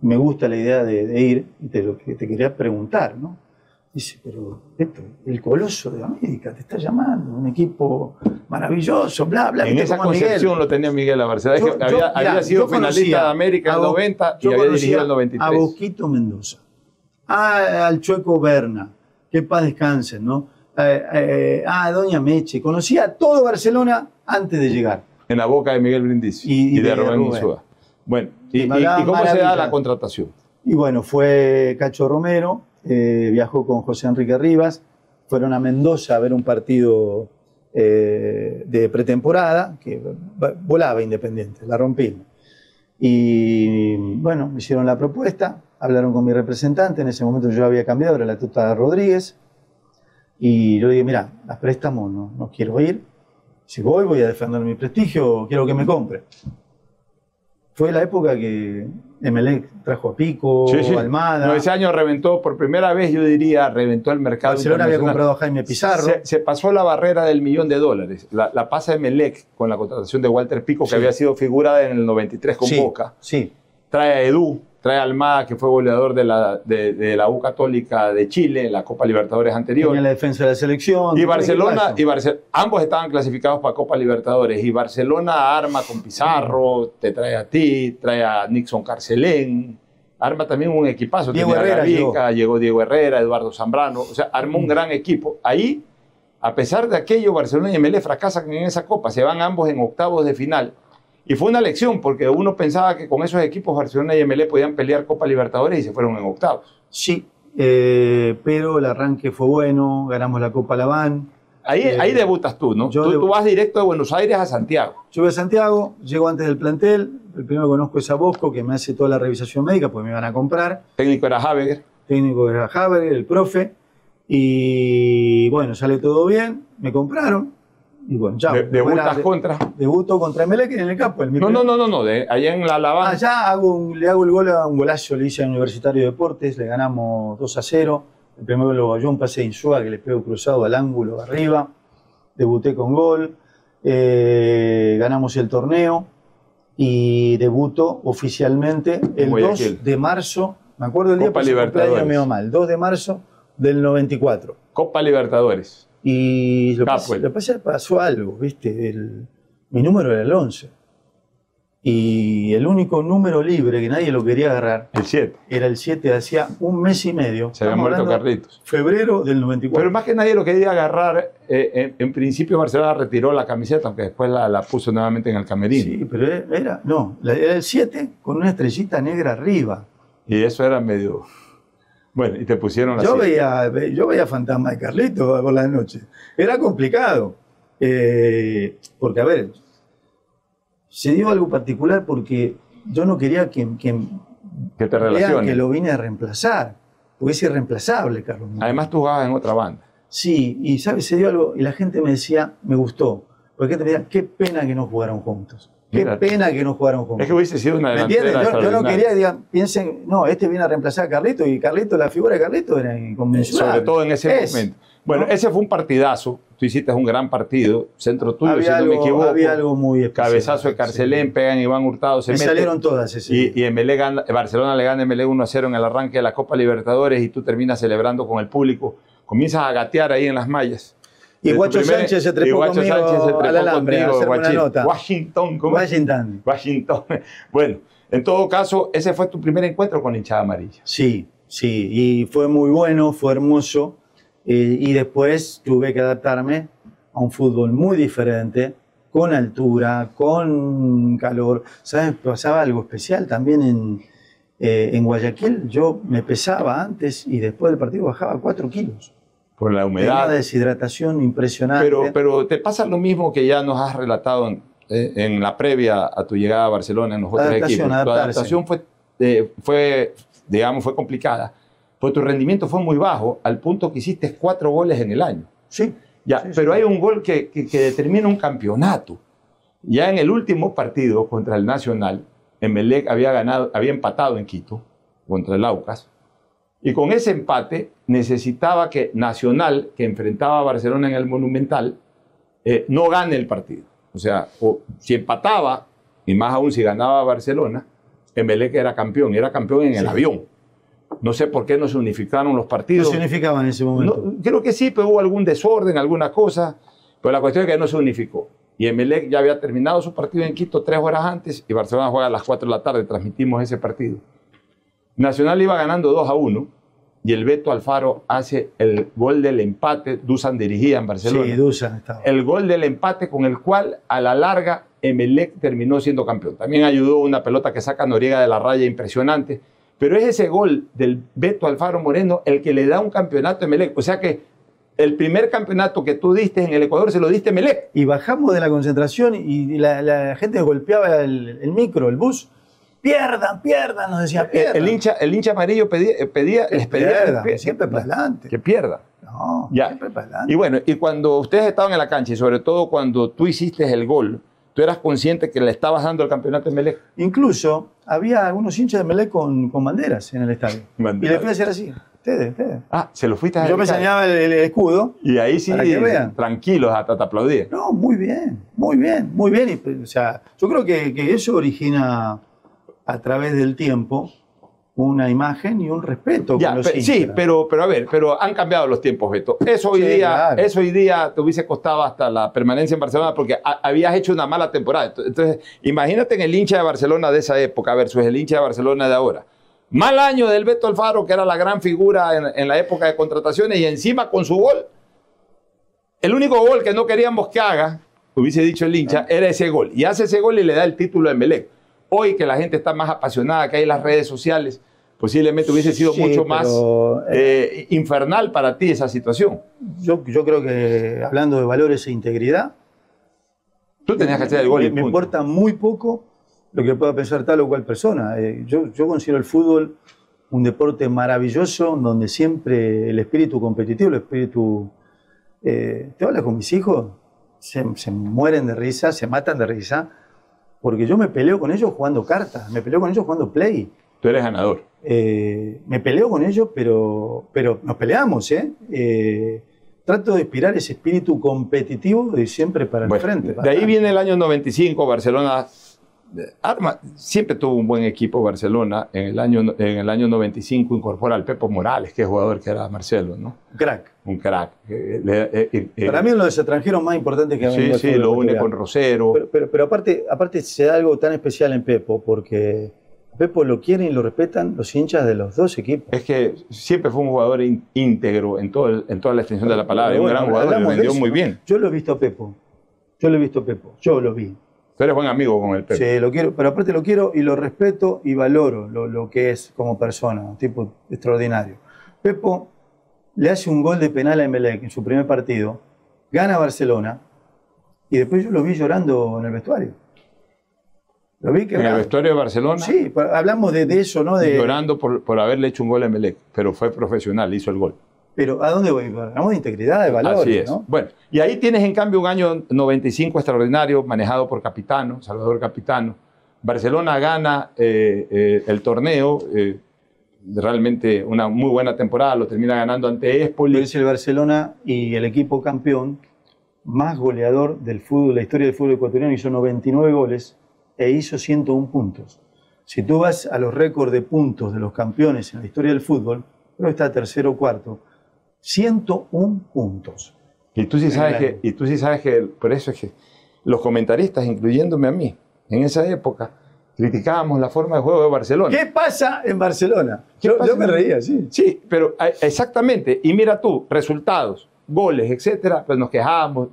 me gusta la idea de ir y te quería preguntar, ¿no? Dice, pero esto, el Coloso de América te está llamando, un equipo maravilloso, bla, bla. En esa concepción lo tenía Miguel a Barcelona. Había sido finalista de América en el 90 y había dirigido el 93. A Bosquito Mendoza, al Chueco Berna, que paz descansen, ¿no? A Doña Meche, conocía a todo Barcelona antes de llegar. En la boca de Miguel Brindisi y de Rubén Insúa. Bueno, ¿y cómo se da la contratación? Y bueno, fue Cacho Romero, viajó con José Enrique Rivas, fueron a Mendoza a ver un partido de pretemporada, que volaba Independiente, la rompimos. Y bueno, me hicieron la propuesta, hablaron con mi representante, en ese momento yo había cambiado, era la Tuta Rodríguez, y yo dije, mira, a préstamo no quiero ir, si voy a defender mi prestigio, quiero que me compre. Fue la época que Emelec trajo a Pico, Almada. No, ese año reventó, por primera vez yo diría, reventó el mercado. Barcelona había comprado a Jaime Pizarro. Se pasó la barrera del $1.000.000. La pasa Emelec con la contratación de Walter Pico, que había sido figura en el 93 con Boca. Sí. Trae a Edu, trae a Almada, que fue goleador de la U Católica de Chile en la Copa Libertadores anterior. Tenía la defensa de la selección. Y Barcelona, ambos estaban clasificados para Copa Libertadores. Y Barcelona arma con Pizarro, te trae a ti, trae a Nixon Carcelén, arma también un equipazo. Diego Herrera llegó Diego Herrera, Eduardo Zambrano. O sea, armó un gran equipo. Ahí, a pesar de aquello, Barcelona y Emelec fracasan en esa Copa. Se van ambos en octavos de final. Y fue una lección, porque uno pensaba que con esos equipos Barcelona y Emelec podían pelear Copa Libertadores y se fueron en octavos. Sí, pero el arranque fue bueno, ganamos la Copa Laván. Ahí debutas tú, ¿no? Tú vas directo de Buenos Aires a Santiago. Yo voy a Santiago, llego antes del plantel, el primero que conozco es a Bosco, que me hace toda la revisación médica, pues me iban a comprar. Técnico era Habeger, el profe, y bueno, sale todo bien, me compraron. Y bueno, ya. ¿Debutas contra? Debuto contra Emelec en el campo. No. Allá en la Laván. Allá le hago el gol a un golazo, le hice al Universitario de Deportes, le ganamos 2-0. El primero lo valló un pase de Insúa que le pegó cruzado al ángulo arriba. Debuté con gol. Ganamos el torneo y debuto oficialmente el 2 de marzo. Me acuerdo el día, Copa Libertadores. Me mal. El 2 de marzo del 94. Copa Libertadores. Y lo que pasa pasó algo, ¿viste? Mi número era el 11. Y el único número libre que nadie lo quería agarrar El 7. era el 7, hacía un mes y medio. Se había Estamos muerto hablando Carlitos. Febrero del 94. Pero más que nadie lo quería agarrar. En principio Barcelona retiró la camiseta, aunque después la puso nuevamente en el camerino. Sí, pero era el 7 con una estrellita negra arriba. Y eso era medio... Bueno, y te pusieron la Yo 7. veía Fantasma de Carlitos por la noche. Era complicado. Porque, a ver, se dio algo particular porque yo no quería que Que te vean relaciones. que lo vine a reemplazar. Porque es irreemplazable, Carlos. Además tú jugabas en otra banda. Sí, y ¿sabes? Se dio algo y la gente me decía, me gustó. Porque la gente me decía, qué pena que no jugaron juntos. Qué Mira, pena que no jugaron juntos. Es que hubiese sido una ¿Me delantera entiendes? Yo no extraordinaria. quería que digan, piensen, no, este viene a reemplazar a Carlito y Carlito, la figura de Carlito era inconmensurable. Sobre todo en ese momento. Bueno, ¿no? ese fue un partidazo. Tú hiciste un gran partido. Centro tuyo, si no me equivoco. Había algo muy especial. Cabezazo de Carcelén, Sí. pegan Iván Hurtado, se Me mete. salieron todas ese día. Y Barcelona le gana a Emelec 1-0 en el arranque de la Copa Libertadores y tú terminas celebrando con el público. Comienzas a gatear ahí en las mallas. Y Guacho Sánchez se trepó conmigo al alambre a hacerme una nota. Washington, ¿cómo es? Washington. Bueno, en todo caso, ese fue tu primer encuentro con la hinchada amarilla. Sí, y fue muy bueno, fue hermoso. Y después tuve que adaptarme a un fútbol muy diferente, con altura, con calor. ¿Sabes? Pasaba algo especial también en Guayaquil. Yo me pesaba antes y después del partido bajaba 4 kilos. Por la Tenía humedad. una deshidratación impresionante. Pero te pasa lo mismo que ya nos has relatado en la previa a tu llegada a Barcelona en los otros equipos. Tu adaptación fue complicada. Pues tu rendimiento fue muy bajo, al punto que hiciste 4 goles en el año. Sí. Ya, Sí, pero sí. hay un gol que determina un campeonato. Ya en el último partido contra el Nacional, Emelec había empatado en Quito contra el Aucas. Y con ese empate necesitaba que Nacional, que enfrentaba a Barcelona en el Monumental, no gane el partido. O sea, si empataba, y más aún si ganaba Barcelona, Emelec era campeón en el avión. No sé por qué no se unificaron los No partidos. se unificaba en ese momento. No, creo que sí, pero hubo algún desorden, alguna cosa. Pero la cuestión es que no se unificó. Y Emelec ya había terminado su partido en Quito 3 horas antes y Barcelona juega a las 4 de la tarde. Transmitimos ese partido. Nacional iba ganando 2-1 y el Beto Alfaro hace el gol del empate. Dusan dirigía en Barcelona. Sí, Dusan estaba. El gol del empate con el cual a la larga Emelec terminó siendo campeón. También ayudó una pelota que saca Noriega de la raya impresionante. Pero es ese gol del Beto Alfaro Moreno el que le da un campeonato a Emelec. O sea que el primer campeonato que tú diste en el Ecuador se lo diste a Emelec. Y bajamos de la concentración y la gente golpeaba el micro, el bus. Pierdan, nos decía, pierdan. El hincha amarillo les pedía siempre para adelante. que pierda. No, Ya. siempre para adelante. Y bueno, y cuando ustedes estaban en la cancha y sobre todo cuando tú hiciste el gol, tú eras consciente que le estabas dando el campeonato a Emelec. Incluso había algunos hinchas de Melec con banderas en el estadio. Banderas. Y le fui a hacer así. Ustedes. Ah, se lo fuiste a Yo me dedicar. enseñaba el escudo. Y ahí sí, Para que vean. tranquilos, hasta te aplaudían. No, muy bien. Y, o sea, yo creo que eso origina a través del tiempo una imagen y un respeto Ya, con los hinchas. sí, pero a ver, pero han cambiado los tiempos, Beto. Eso Sí, claro. hoy día te hubiese costado hasta la permanencia en Barcelona porque habías hecho una mala temporada. Entonces, imagínate en el hincha de Barcelona de esa época versus el hincha de Barcelona de ahora. Mal año del Beto Alfaro, que era la gran figura en la época de contrataciones, y encima con su gol. El único gol que no queríamos que haga, hubiese dicho el hincha, era ese gol. Y hace ese gol y le da el título a Emelec. Hoy que la gente está más apasionada, que hay las redes sociales, posiblemente hubiese sido Sí, mucho más pero, infernal para ti esa situación. Yo creo que hablando de valores e integridad, Tú tenías que hacer el gol. y me punto. importa muy poco lo que pueda pensar tal o cual persona. Yo considero el fútbol un deporte maravilloso donde siempre el espíritu competitivo, el espíritu... te hablas con mis hijos, se mueren de risa, se matan de risa, porque yo me peleo con ellos jugando cartas, me peleo con ellos jugando play. Tú eres ganador. Me peleo con ellos, pero nos peleamos, trato de inspirar ese espíritu competitivo de siempre para el Bueno, frente. de ahí viene el año 95, Barcelona siempre tuvo un buen equipo Barcelona. En el año 95 incorpora al Pepo Morales, que es jugador que era Marcelo, ¿no? Crack. Un crack. Para mí uno de los extranjeros más importantes que ha venido. Sí, lo une con Rosero. Pero aparte se da algo tan especial en Pepo, porque Pepo lo quieren y lo respetan los hinchas de los dos equipos. Es que siempre fue un jugador íntegro en toda la extensión de la palabra. Bueno, un gran jugador, lo vendió muy bien. Yo lo he visto a Pepo. Yo lo vi. Tú eres buen amigo con el Pepo. Sí, lo quiero, pero aparte lo quiero y lo respeto y valoro lo que es como persona, un tipo extraordinario. Pepo le hace un gol de penal a Emelec en su primer partido, gana Barcelona y después yo lo vi llorando en el vestuario. Lo vi en el vestuario de Barcelona. Sí, hablamos de eso, ¿no? Llorando por haberle hecho un gol a Emelec, pero fue profesional, hizo el gol. Pero ¿a dónde voy? Hablamos de integridad, de valores, Así es. ¿no? Bueno, y ahí tienes en cambio un año 95 extraordinario, manejado por Capitano, Salvador Capitano. Barcelona gana el torneo, realmente una muy buena temporada, lo termina ganando ante Espoli. Es el Barcelona y el equipo campeón más goleador del fútbol, la historia del fútbol ecuatoriano, hizo 99 goles e hizo 101 puntos. Si tú vas a los récords de puntos de los campeones en la historia del fútbol, creo que está tercero o cuarto, 101 puntos. Y tú sí sabes que por eso es que los comentaristas, incluyéndome a mí, en esa época, criticábamos la forma de juego de Barcelona. ¿Qué pasa en Barcelona? Yo me reía, sí. Sí, pero exactamente. Y mira tú, resultados, goles, etcétera, pues nos quejábamos,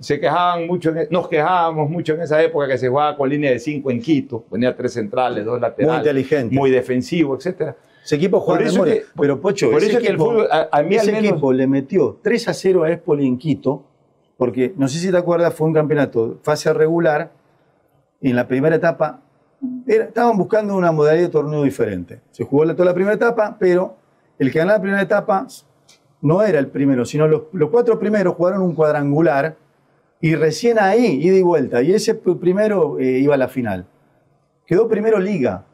nos quejábamos mucho en esa época que se jugaba con línea de 5 en Quito, ponía 3 centrales, 2 laterales. Muy inteligente. Muy defensivo, etcétera. Ese equipo juega de memoria. Pero Pocho, por eso ese que el fútbol, a mí ese al menos, equipo le metió 3-0 a Espoli en Quito, porque no sé si te acuerdas, fue un campeonato fase regular, y en la primera etapa estaban buscando una modalidad de torneo diferente. Se jugó toda la primera etapa, pero el que ganó la primera etapa no era el primero, sino los 4 primeros jugaron un cuadrangular y recién ahí, ida y vuelta, y ese primero iba a la final. Quedó primero Liga.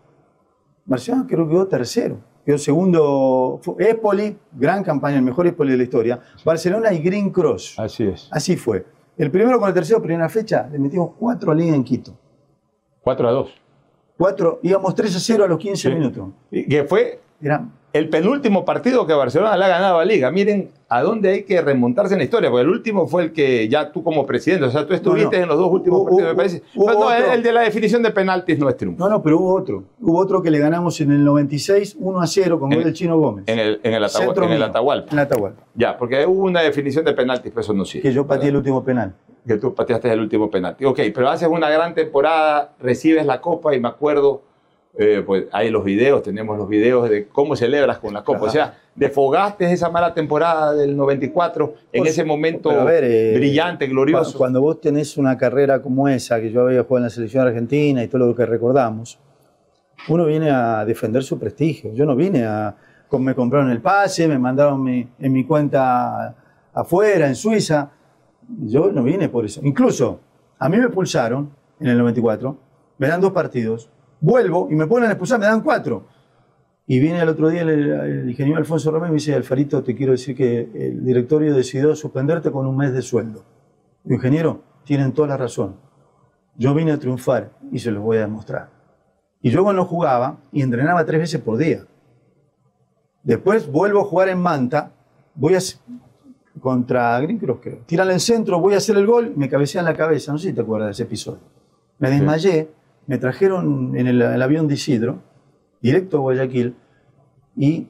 Barcelona creo que quedó tercero. Quedó segundo Espoli, gran campaña, el mejor Espoli de la historia. Barcelona y Green Cross. Así es. Así fue. El primero con el tercero, primera fecha, le metimos 4 a Liga en Quito. 4-2. 4, íbamos 3-0 a los 15 minutos. Y que fue Era el penúltimo partido que Barcelona le ha ganado a Liga. Miren a dónde hay que remontarse en la historia, porque el último fue el que ya tú como presidente, o sea, tú estuviste en los 2 últimos partidos, me parece. El de la definición de penaltis no es triunfo. No, pero hubo otro. Hubo otro que le ganamos en el 96, 1-0 con gol del Chino Gómez. En el Atahualpa. En el Atahualpa. Ya, porque hubo una definición de penaltis, pero eso no sirve. Que yo pateé el último penal. Que tú pateaste el último penalti. Ok, pero haces una gran temporada, recibes la Copa y me acuerdo, pues hay los videos, tenemos los videos de cómo celebras con la Copa. Ajá. O sea, desfogaste esa mala temporada del 94 en ese momento brillante, glorioso. Cuando vos tenés una carrera como esa, que yo había jugado en la selección argentina y todo lo que recordamos, uno viene a defender su prestigio. Yo no vine me compraron el pase, me mandaron en mi cuenta afuera, en Suiza. Yo no vine por eso. Incluso a mí me expulsaron en el 94, me dan 2 partidos, vuelvo y me ponen a expulsar, me dan 4. Y viene el otro día el ingeniero Alfonso Romero y me dice: Alfarito, te quiero decir que el directorio decidió suspenderte con 1 mes de sueldo. Digo, ingeniero, tienen toda la razón. Yo vine a triunfar y se los voy a demostrar. Y yo cuando jugaba y entrenaba 3 veces por día. Después vuelvo a jugar en Manta, voy a contra Green Cross, creo. Tiran el centro, voy a hacer el gol, me cabecean la cabeza. No sé si te acuerdas de ese episodio. Me desmayé, me trajeron en el avión de Isidro, directo a Guayaquil, y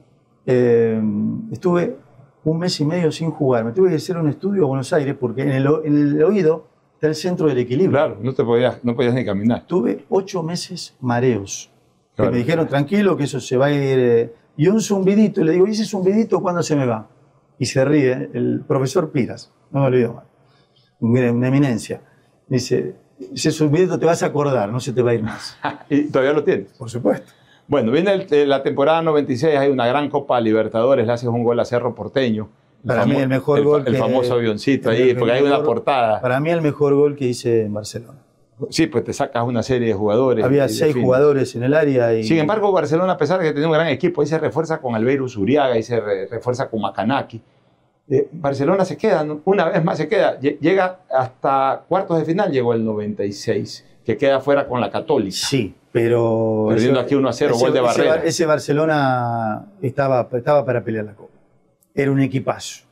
estuve 1 mes y medio sin jugar. Me tuve que hacer un estudio a Buenos Aires porque en el oído está el centro del equilibrio. Claro, no podías ni caminar. Tuve 8 meses mareos. Claro. Que me dijeron, tranquilo, que eso se va a ir. Y un zumbidito, y le digo, ¿y ese zumbidito cuándo se me va? Y se ríe el profesor Piras, no me olvido mal, una eminencia. Dice, ese zumbidito te vas a acordar, no se te va a ir más. ¿Y todavía lo tienes? Por supuesto. Bueno, viene la temporada 96, hay una gran Copa Libertadores, le haces un gol a Cerro Porteño. Para mí el mejor gol. El famoso avioncito ahí, porque hay una portada. Para mí el mejor gol que hice en Barcelona. Sí, pues te sacas una serie de jugadores. Había 6 jugadores en el área. Y... Sin embargo, Barcelona, a pesar de que tenía un gran equipo, ahí se refuerza con Albeiro Zuriaga, ahí se refuerza con Macanaki. Barcelona se queda, una vez más se queda, llega hasta cuartos de final, llegó el 96, que queda fuera con la Católica. Sí, Pero perdiendo aquí 1-0, gol de Barrera. Ese Barcelona estaba para pelear la Copa. Era un equipazo.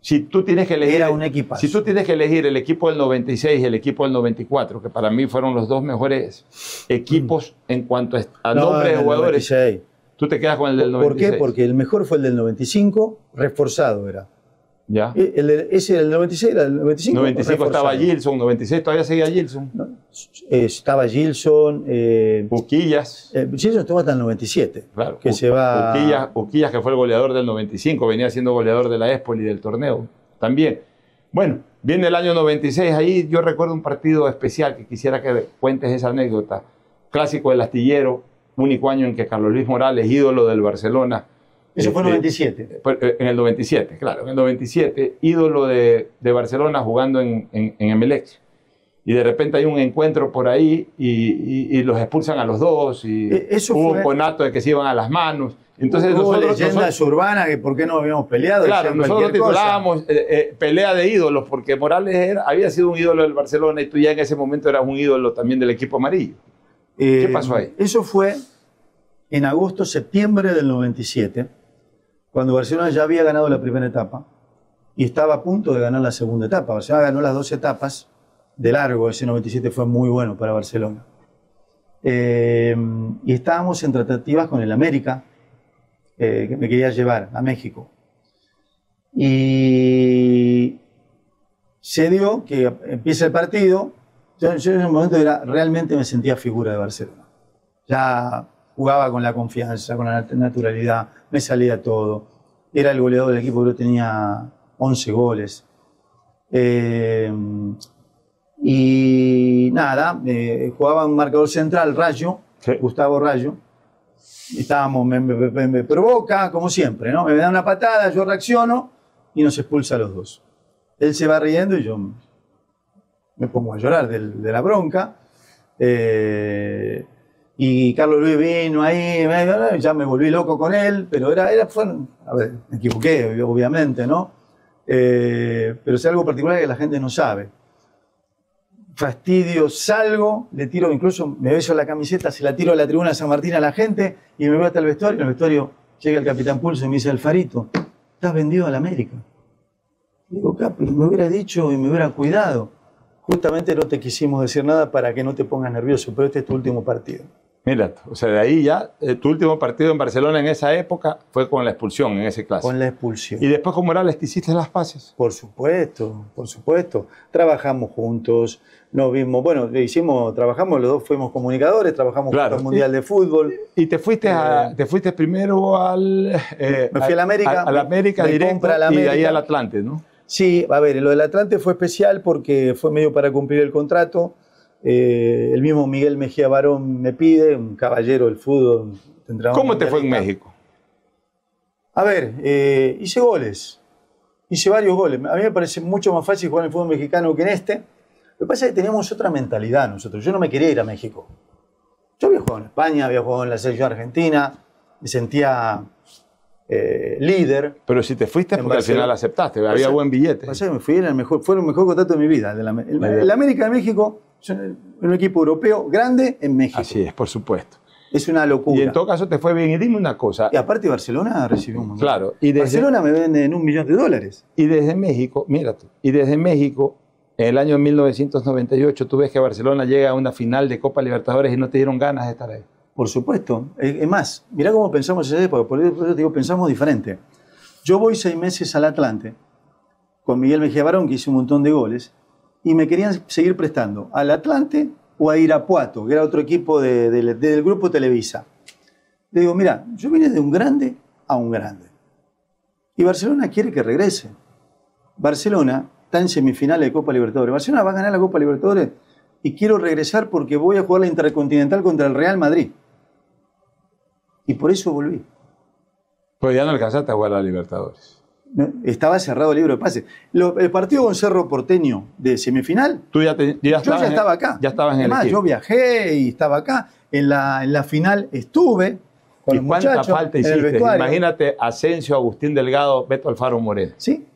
Si tú tienes que elegir, Era un equipazo. Si tú tienes que elegir el equipo del 96 y el equipo del 94, que para mí fueron los dos mejores equipos en cuanto a nombre de jugadores, 96. tú te quedas con el del 96. ¿Por qué? Porque el mejor fue el del 95, reforzado era. ¿Ya? Ese era el 96, era el 95. 95 estaba Gilson, 96 todavía seguía Gilson. ¿No? Estaba Gilson. Uquillas. Gilson estuvo hasta el 97. Claro. Que se va... Uquillas, que fue el goleador del 95, venía siendo goleador de la Espoli del torneo también. Bueno, viene el año 96, ahí yo recuerdo un partido especial que quisiera que cuentes esa anécdota. Clásico del Astillero, único año en que Carlos Luis Morales, ídolo del Barcelona. Eso fue en el 97. En el 97, claro. En el 97, ídolo de Barcelona jugando en Emelec. Y de repente hay un encuentro por ahí y los expulsan a los dos. Y hubo un conato de que se iban a las manos. Entonces hubo leyendas urbanas que por qué no habíamos peleado. Claro, nosotros titulábamos pelea de ídolos porque Morales había sido un ídolo del Barcelona y tú ya en ese momento eras un ídolo también del equipo amarillo. ¿Qué pasó ahí? Eso fue en agosto, septiembre del 97. Cuando Barcelona ya había ganado la primera etapa y estaba a punto de ganar la segunda etapa. Barcelona ganó las 2 etapas de largo, ese 97 fue muy bueno para Barcelona. Y estábamos en tratativas con el América, que me quería llevar a México. Y se dio que empieza el partido, yo en ese momento realmente me sentía figura de Barcelona. Ya jugaba con la confianza, con la naturalidad, me salía todo. Era el goleador del equipo, yo tenía 11 goles. Y nada, jugaba un marcador central, Rayo, sí. Gustavo Rayo. Estábamos, me provoca, como siempre, ¿no? Me da una patada, yo reacciono y nos expulsa a los dos. Él se va riendo y yo me pongo a llorar de la bronca. Y Carlos Luis vino ahí, ya me volví loco con él, pero a ver, me equivoqué, obviamente, ¿no? Pero es algo particular que la gente no sabe. Fastidio, salgo, le tiro, incluso me beso la camiseta, se la tiro a la tribuna de San Martín a la gente y me voy hasta el vestuario. En el vestuario llega el capitán Pulso y me dice: Alfarito, estás vendido a la América. Digo: Capi, me hubiera dicho y me hubiera cuidado. Justamente no te quisimos decir nada para que no te pongas nervioso, pero este es tu último partido. Mira, o sea, de ahí ya, tu último partido en Barcelona en esa época fue con la expulsión, en ese clásico. Con la expulsión. ¿Y después con Morales te hiciste las paces? Por supuesto, por supuesto. Trabajamos juntos, nos vimos, bueno, trabajamos, los dos fuimos comunicadores, trabajamos juntos al Mundial de Fútbol. ¿Y te fuiste primero al... me fui a la América. A la América directo y de ahí al Atlante, ¿no? Sí, a ver, lo del Atlante fue especial porque fue medio para cumplir el contrato. El mismo Miguel Mejía Barón me pide, un caballero del fútbol. ¿Cómo te fue en México? A ver, hice goles. Hice varios goles. A mí me parece mucho más fácil jugar en el fútbol mexicano que en este. Lo que pasa es que teníamos otra mentalidad nosotros. Yo no me quería ir a México. Yo había jugado en España, había jugado en la selección argentina, me sentía líder. Pero si te fuiste porque al final aceptaste, había buen billete. Me fui, fue el mejor contrato de mi vida. El América de México es un equipo europeo grande en México. Así es, por supuesto. Es una locura. Y en todo caso te fue bien. Y dime una cosa. Y aparte Barcelona recibió un montón. Claro. Barcelona me vende en $1 millón. Y desde México, mira tú, en el año 1998, tú ves que Barcelona llega a una final de Copa Libertadores y no te dieron ganas de estar ahí. Por supuesto. Es más, mirá cómo pensamos en esa época, por eso te digo, pensamos diferente. Yo voy 6 meses al Atlante con Miguel Mejía Barón, que hizo un montón de goles, y me querían seguir prestando al Atlante o a Irapuato, que era otro equipo del grupo Televisa. Le digo: mira, yo vine de un grande a un grande. Y Barcelona quiere que regrese. Barcelona está en semifinales de Copa Libertadores. Barcelona va a ganar la Copa Libertadores y quiero regresar porque voy a jugar la Intercontinental contra el Real Madrid. Y por eso volví. Pues ya no alcanzaste a jugar a la Libertadores. Estaba cerrado el libro de pases. El partido con Cerro Porteño de semifinal, yo ya estaba acá. Ya estabas en el equipo. Yo viajé y estaba acá. En la final estuve con los muchachos. ¿Cuánta falta hiciste? Imagínate Asensio, Agustín Delgado, Beto Alfaro Moreno. Sí.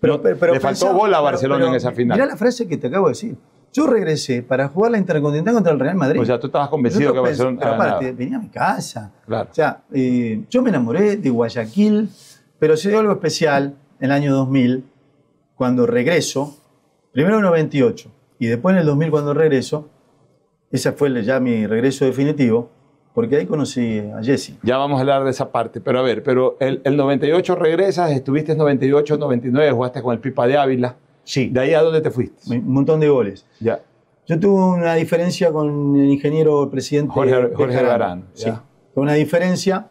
Le faltó gol a Barcelona en esa final. Mirá la frase que te acabo de decir. Yo regresé para jugar la Intercontinental contra el Real Madrid. O sea, tú estabas convencido que Barcelona... Pero aparte, venía a mi casa. Claro. O sea, yo me enamoré de Guayaquil, pero se dio algo especial en el año 2000, cuando regreso, primero en el 98, y después en el 2000 cuando regreso, ese fue ya mi regreso definitivo, porque ahí conocí a Jesse. Ya vamos a hablar de esa parte, pero a ver, el 98 regresas, estuviste en 98, 99, jugaste con el Pipa de Ávila. Sí. ¿De ahí a dónde te fuiste? Un montón de goles. Ya. Yo tuve una diferencia con el ingeniero, el presidente Jorge Garán. Sí, tuve una diferencia.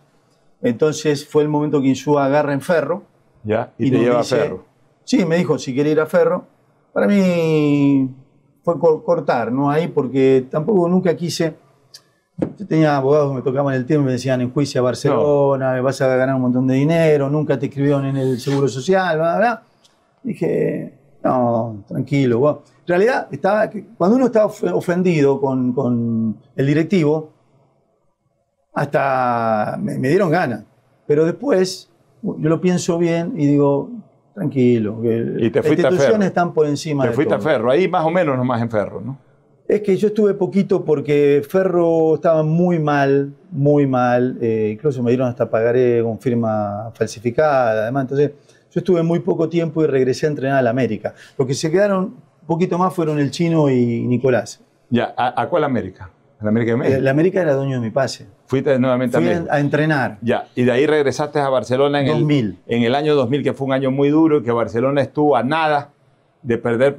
Entonces fue el momento que Insúa agarra en Ferro. Ya, y te lleva a Ferro. Sí, me dijo, si quiere ir a Ferro. Para mí fue cortar, ¿no? Ahí, porque tampoco nunca quise... Yo tenía abogados que me tocaban el tema y me decían, enjuicia a Barcelona, vas a ganar un montón de dinero, nunca te escribieron en el Seguro Social, bla, bla, bla. Dije, no, tranquilo. Bueno, en realidad, cuando uno está ofendido con el directivo, hasta me dieron ganas. Pero después, yo lo pienso bien y digo, tranquilo, que y te las fuiste instituciones están por encima de todo. Te fuiste a Ferro, ahí más o menos nomás en Ferro, ¿no? Es que yo estuve poquito porque Ferro estaba muy mal, incluso me dieron hasta pagaré con firma falsificada, además, entonces yo estuve muy poco tiempo y regresé a entrenar al América. Los que se quedaron un poquito más fueron el Chino y Nicolás. Ya, ¿a cuál América? ¿A la América de México? La América era dueño de mi pase. Fuiste nuevamente a México. A entrenar. Ya, y de ahí regresaste a Barcelona en 2000. En el año 2000, que fue un año muy duro y que Barcelona estuvo a nada de perder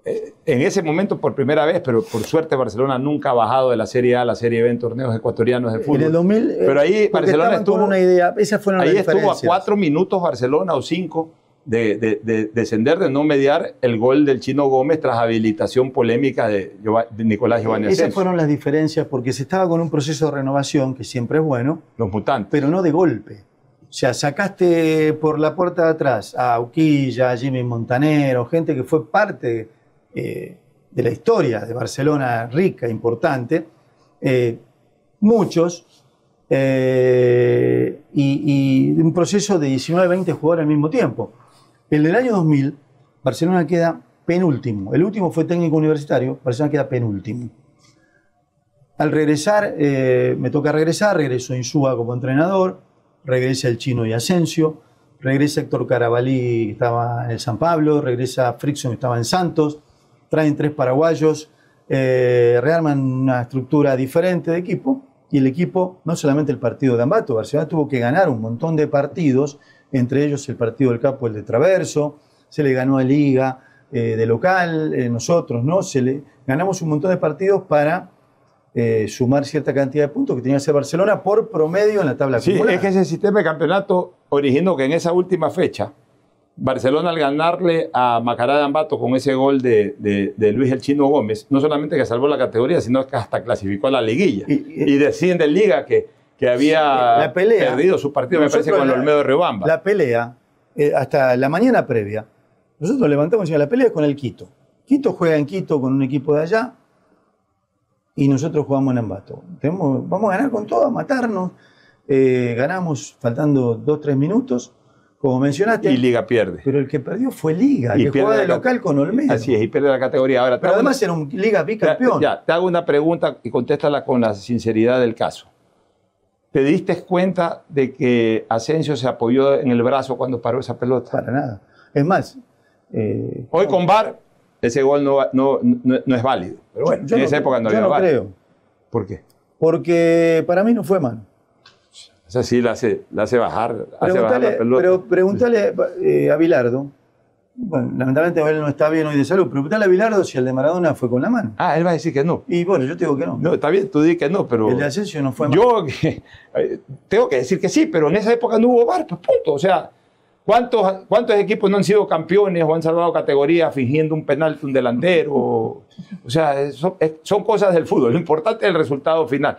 en ese momento por primera vez, pero por suerte Barcelona nunca ha bajado de la Serie A a la Serie B en torneos ecuatorianos de fútbol. En el 2000, pero ahí Barcelona estuvo con una idea, esas fueron ahí las estuvo a diferencias. 4 minutos Barcelona o 5 de descender, de no mediar el gol del Chino Gómez tras habilitación polémica de Nicolás Giovanni Asensio. Esas fueron las diferencias porque se estaba con un proceso de renovación que siempre es bueno. Los mutantes. Pero no de golpe. O sea, sacaste por la puerta de atrás a Auquilla, a Jimmy Montanero, gente que fue parte de la historia de Barcelona rica, importante, muchos, y un proceso de 19, 20 jugadores al mismo tiempo. En el año 2000, Barcelona queda penúltimo. El último fue técnico universitario, Barcelona queda penúltimo. Al regresar, me toca regresar, regresó Insúa como entrenador, regresa el Chino y Asensio, regresa Héctor Carabalí, que estaba en el San Pablo, regresa Frickson, que estaba en Santos, traen 3 paraguayos, rearman una estructura diferente de equipo, y el equipo, no solamente el partido de Ambato, Barcelona tuvo que ganar un montón de partidos, entre ellos el partido del Capo, el de Traverso, se le ganó a Liga de local, nosotros, ¿no? Ganamos un montón de partidos para sumar cierta cantidad de puntos que tenía que hacer Barcelona por promedio en la tabla acumulada. Sí, es que ese sistema de campeonato originó que en esa última fecha Barcelona, al ganarle a Macará de Ambato con ese gol de Luis el Chino Gómez, no solamente que salvó la categoría, sino que hasta clasificó a la liguilla. Y desciende en Liga que había perdido su partido, me parece, con el Olmedo de Riobamba. La pelea, hasta la mañana previa, nosotros levantamos y decimos, la pelea es con el Quito. Quito juega en Quito con un equipo de allá y nosotros jugamos en Ambato. Vamos a ganar con todo, a matarnos. Ganamos faltando 2-3 minutos. Como mencionaste. Y Liga pierde. Pero el que perdió fue Liga, que jugaba de local con Olmedo. Así es, y pierde la categoría. Ahora, pero además era un Liga bicampeón. Ya, te hago una pregunta y contéstala con la sinceridad del caso. ¿Te diste cuenta de que Asensio se apoyó en el brazo cuando paró esa pelota? Para nada. Es más... hoy con VAR, ese gol no es válido. Pero bueno, en esa época no había VAR. Yo no creo. ¿Por qué? Porque para mí no fue mano. O sea, sí la hace bajar, la pelota. Pero pregúntale a Bilardo, bueno, lamentablemente él no está bien hoy de salud, pregúntale a Bilardo si el de Maradona fue con la mano. Ah, él va a decir que no. Y bueno, yo te digo que no. No, está bien, tú di que no, pero... El de Asensio no fue mano. Yo tengo que decir que sí, pero en esa época no hubo VAR, pues punto. O sea, ¿cuántos equipos no han sido campeones o han salvado categorías fingiendo un penalti, un delantero? O sea, son cosas del fútbol. Lo importante es el resultado final.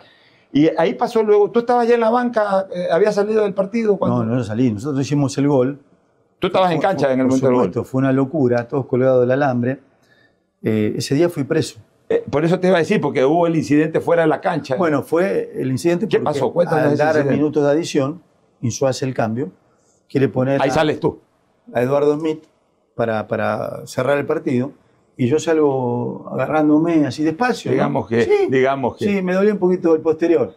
Y ahí pasó luego, ¿tú estabas ya en la banca? ¿Habías salido del partido? No salí. Nosotros hicimos el gol. ¿Tú estabas en cancha en el momento del gol? Fue una locura, todos colgados del alambre. Ese día fui preso. Por eso te iba a decir, porque hubo el incidente fuera de la cancha. Bueno, fue el incidente porque pasó? Cuéntanos al dar minutos de adición, Insúa hace el cambio, quiere poner ahí sales tú. A Eduardo Smith para cerrar el partido, y yo salgo agarrándome así despacio. Digamos que, sí, digamos que. Sí, me dolió un poquito el posterior.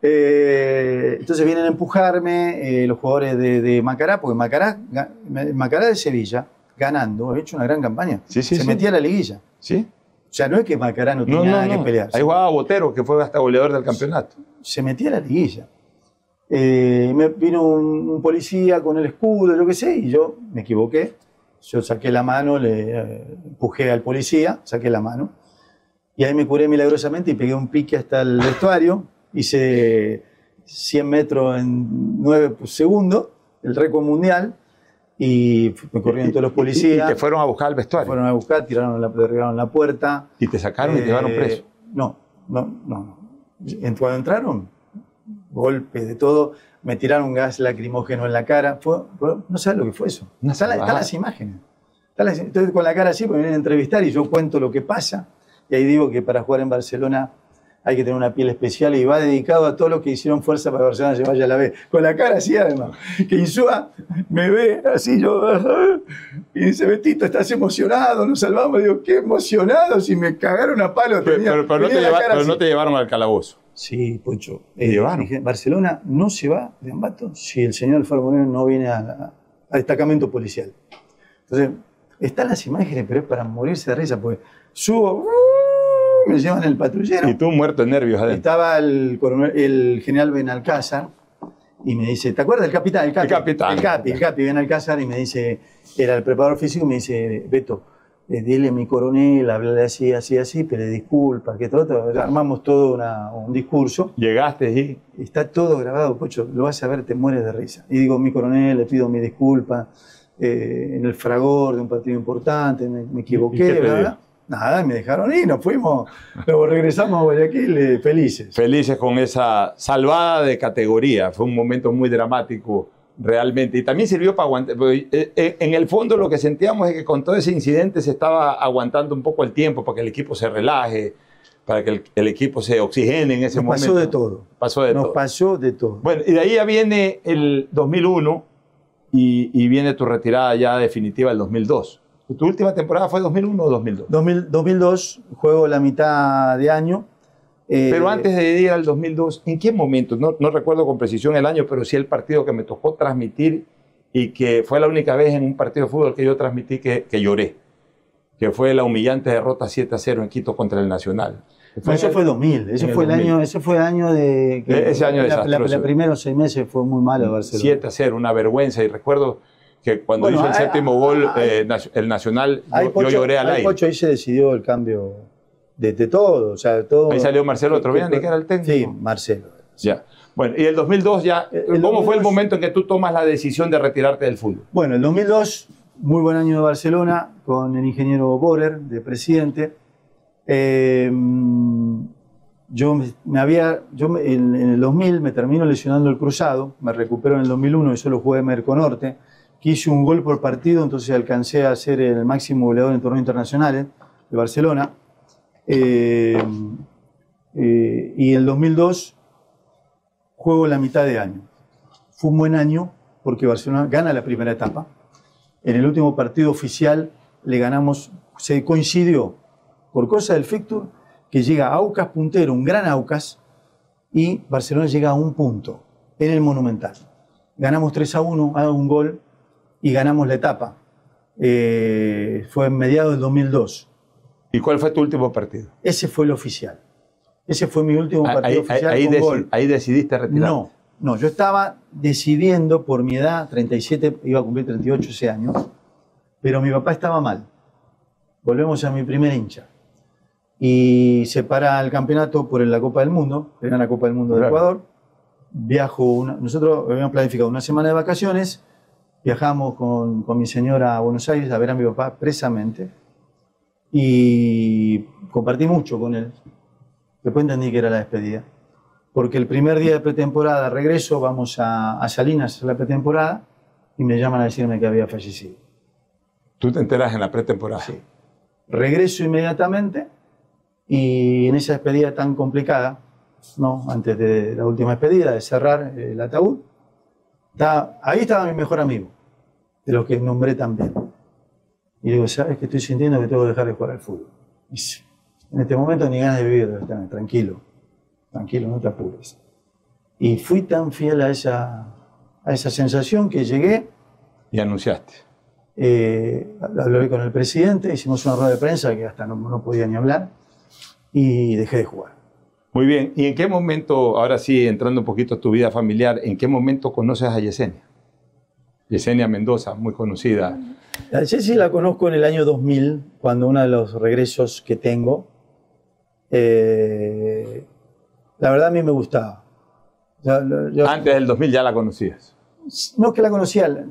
Entonces vienen a empujarme los jugadores de Macará, porque Macará de Sevilla, ganando, ha hecho una gran campaña. Se metía a la liguilla. Sí. O sea, no es que Macará no tenía nada que pelear. Ahí jugaba Botero, que fue hasta goleador del campeonato. Se metía a la liguilla. Vino un policía con el escudo, yo qué sé, y yo me equivoqué. Yo saqué la mano, le empujé al policía, saqué la mano, y ahí me curé milagrosamente y pegué un pique hasta el vestuario. Hice 100 metros en 9 segundos, el récord mundial, y me corrieron todos los policías. ¿Y te fueron a buscar al vestuario? Me fueron a buscar, derribaron la puerta. ¿Y te sacaron y te llevaron preso? No. Cuando entraron, golpes de todo, me tiraron gas lacrimógeno en la cara. No sabes lo que fue eso. Están las imágenes. Estoy con la cara así porque me vienen a entrevistar y yo cuento lo que pasa. Y ahí digo que para jugar en Barcelona hay que tener una piel especial y va dedicado a todos los que hicieron fuerza para que Barcelona se vaya a la B. Con la cara así además. Que Insúa me ve así yo. Y dice, Betito, ¿estás emocionado? Nos salvamos. Digo, qué emocionado, si me cagaron a palo. Pero no te llevaron al calabozo. Sí, Pocho. Llevaron. Dije, Barcelona no se va de Ambato si el señor Alfaro Moreno no viene al destacamento policial. Entonces, están las imágenes, pero es para morirse de risa, porque subo, me llevan el patrullero. Y tú muerto de nervios adentro. Estaba el general Benalcázar y me dice, ¿te acuerdas del capitán? El capi Benalcázar, y me dice, era el preparador físico, y me dice, Beto, dile a mi coronel, háblale así, pero disculpa, que todo, armamos todo un discurso. Llegaste y... Está todo grabado, Pocho, lo vas a ver, te mueres de risa. Y digo, mi coronel, le pido mi disculpa, en el fragor de un partido importante, me equivoqué, ¿verdad? Nada, me dejaron ir, nos fuimos, luego regresamos a Guayaquil felices. Felices con esa salvada de categoría, fue un momento muy dramático. Realmente, y también sirvió para aguantar. En el fondo, lo que sentíamos es que con todo ese incidente se estaba aguantando un poco el tiempo para que el equipo se relaje, para que el equipo se oxigene en ese momento. Pasó de todo. Nos pasó de todo. Bueno, y de ahí ya viene el 2001 y viene tu retirada ya definitiva el 2002. ¿Tu última temporada fue 2001 o 2002? 2002, juego la mitad de año. Pero antes de ir al 2002, ¿en qué momento? No recuerdo con precisión el año, pero sí el partido que me tocó transmitir y que fue la única vez en un partido de fútbol que yo transmití que lloré, que fue la humillante derrota 7-0 en Quito contra el Nacional. Eso fue 2000, ese fue el año de... Ese año desastroso. Los primeros 6 meses fue muy malo Barcelona. 7-0, una vergüenza, y recuerdo que cuando hizo el séptimo gol el Nacional, yo lloré al aire. Ahí se decidió el cambio de todo, o sea, todo. Ahí salió Marcelo Troviani, que era el técnico. Sí, Marcelo. Ya. Bueno, y el 2002 ya, ¿cómo fue el momento en que tú tomas la decisión de retirarte del fútbol? Bueno, el 2002, muy buen año de Barcelona, con el ingeniero Borer de presidente. Yo en el 2000 me termino lesionando el cruzado, me recupero en el 2001 y solo jugué Merconorte, que hice un gol por partido, entonces alcancé a ser el máximo goleador en torneos internacionales de Barcelona. Y el 2002 juego la mitad de año. Fue un buen año porque Barcelona gana la primera etapa. En el último partido oficial le ganamos, se coincidió por cosa del fixture que llega Aucas puntero, un gran Aucas, y Barcelona llega a un punto en el Monumental. Ganamos 3-1, hago un gol y ganamos la etapa. Fue en mediados del 2002. ¿Y cuál fue tu último partido? Ese fue el oficial. Ese fue mi último partido oficial con gol. ¿Ahí decidiste retirarte? No, yo estaba decidiendo por mi edad, 37, iba a cumplir 38 ese año, pero mi papá estaba mal. Volvemos a mi primer hincha. Y se para el campeonato por la Copa del Mundo, era la Copa del Mundo de Ecuador. Nosotros habíamos planificado una semana de vacaciones, viajamos con mi señora a Buenos Aires a ver a mi papá precisamente. Y compartí mucho con él. Después entendí que era la despedida. Porque el primer día de pretemporada, regreso, vamos a Salinas a la pretemporada y me llaman a decirme que había fallecido. ¿Tú te enteras en la pretemporada? Sí. Regreso inmediatamente y en esa despedida tan complicada, ¿no? Antes de la última despedida, de cerrar el ataúd, ahí estaba mi mejor amigo, de los que nombré también. Y le digo, ¿sabes qué estoy sintiendo? Que tengo que dejar de jugar al fútbol. Y dice, en este momento ni ganas de vivir, tranquilo, no te apures. Y fui tan fiel a esa sensación que llegué. Y anunciaste. Hablé con el presidente, hicimos una rueda de prensa que hasta no podía ni hablar, y dejé de jugar. Muy bien. ¿Y en qué momento, ahora sí, entrando un poquito a tu vida familiar, en qué momento conoces a Yesenia? Yesenia Mendoza, muy conocida. A Yesenia la conozco en el año 2000, cuando uno de los regresos que tengo, la verdad a mí me gustaba. Antes del 2000 ya la conocías. No es que la conocía,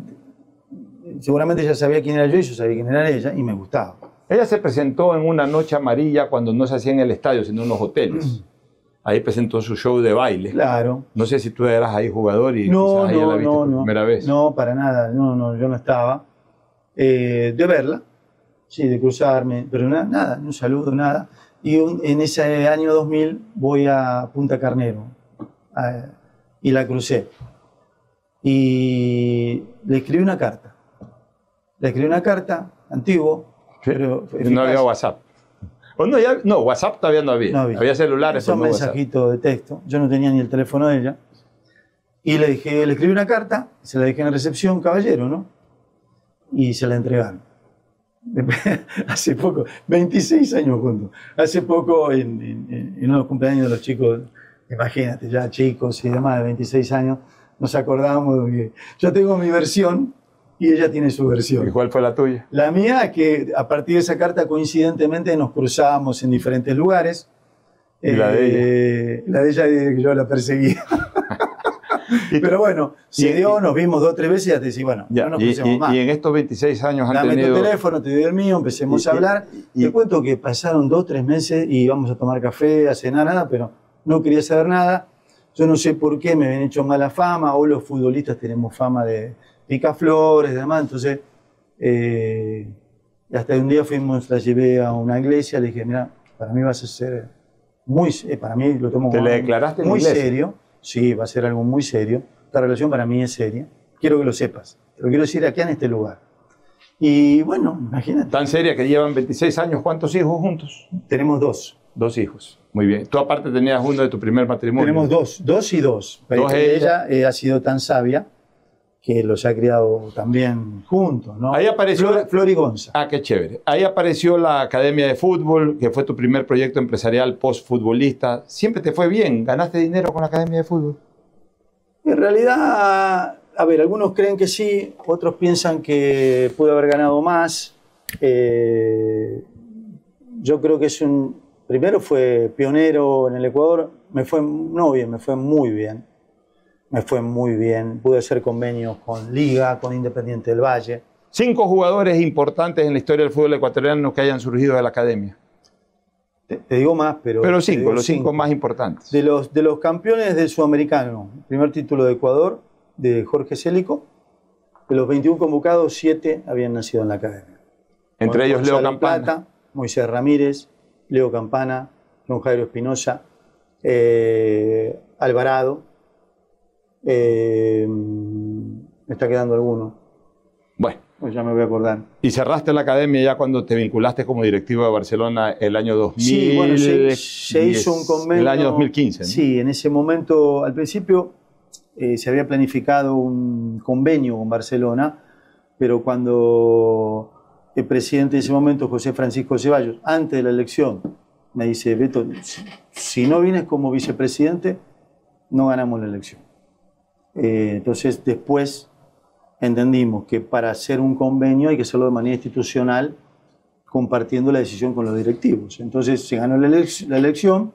seguramente ella sabía quién era yo y yo sabía quién era ella, y me gustaba. Ella se presentó en una noche amarilla cuando no se hacía en el estadio, sino en los hoteles. Ahí presentó su show de baile. Claro. No sé si tú eras ahí jugador y no, quizás ella la viste por primera vez. No, para nada. No, yo no estaba. De verla, sí, de cruzarme, pero nada, ni un saludo, nada. Y en ese año 2000 voy a Punta Carnero y la crucé. Y le escribí una carta. Antiguo, pero no había WhatsApp. ¿O no, WhatsApp todavía no había. Había celulares, pero no WhatsApp. Un mensajito de texto. Yo no tenía ni el teléfono de ella. Y le escribí una carta, se la dejé en recepción, caballero, ¿no? Y se la entregaron. Hace poco, 26 años juntos. Hace poco, en unos cumpleaños de los chicos, imagínate, ya chicos y demás de 26 años, nos acordábamos de que yo tengo mi versión y ella tiene su versión. ¿Y cuál fue la tuya? La mía, que a partir de esa carta, coincidentemente, nos cruzábamos en diferentes lugares. ¿Y la de ella? La de ella, que yo la perseguía. Pero bueno, se dio, nos vimos 2 o 3 veces y ya te decía, bueno, no nos crucemos más. Y en estos 26 años han Dame tenido... tu teléfono, te doy el mío, empecemos a hablar. Te cuento que pasaron 2 o 3 meses y íbamos a tomar café, a cenar, nada, pero no quería saber nada. Yo no sé por qué me habían hecho mala fama, o los futbolistas tenemos fama de picaflores y demás, entonces hasta un día la llevé a una iglesia, le dije, mira, para mí vas a ser para mí lo tomo ¿Te le declaraste muy en iglesia? Serio, sí, va a ser algo muy serio, esta relación para mí es seria, quiero que lo sepas, te lo quiero decir aquí en este lugar. Y bueno, imagínate. Tan seria que llevan 26 años, ¿cuántos hijos juntos? Tenemos 2. 2 hijos, muy bien. Tú aparte tenías uno de tu primer matrimonio. Tenemos 2 y 2. Pero ella ha sido tan sabia que los ha criado también juntos, ¿no? Ahí apareció... Flor y Gonza. Ah, qué chévere. Ahí apareció la Academia de Fútbol, que fue tu primer proyecto empresarial post-futbolista. ¿Siempre te fue bien? ¿Ganaste dinero con la Academia de Fútbol? En realidad, a ver, algunos creen que sí, otros piensan que pude haber ganado más. Yo creo que primero fue pionero en el Ecuador, me fue muy bien. Me fue muy bien. Pude hacer convenios con Liga, con Independiente del Valle. 5 jugadores importantes en la historia del fútbol ecuatoriano que hayan surgido de la academia. Te digo más, pero... Pero 5, los 5 más importantes. De los campeones del Sudamericano, primer título de Ecuador, de Jorge Célico, de los 21 convocados, 7 habían nacido en la academia. Entre ellos Leo Campana. Plata, Moisés Ramírez, Leo Campana, Don Jairo Espinosa, Alvarado. Me está quedando alguno. Bueno. Pues ya me voy a acordar. ¿Y cerraste la academia ya cuando te vinculaste como directivo de Barcelona el año 2000? Sí, bueno, se hizo un convenio. El año 2015, ¿no? Sí, en ese momento, al principio, se había planificado un convenio con Barcelona, pero cuando el presidente de ese momento, José Francisco Ceballos, antes de la elección, me dice, Beto, si no vienes como vicepresidente, no ganamos la elección. Entonces, después entendimos que para hacer un convenio hay que hacerlo de manera institucional, compartiendo la decisión con los directivos. Entonces, se ganó la elección.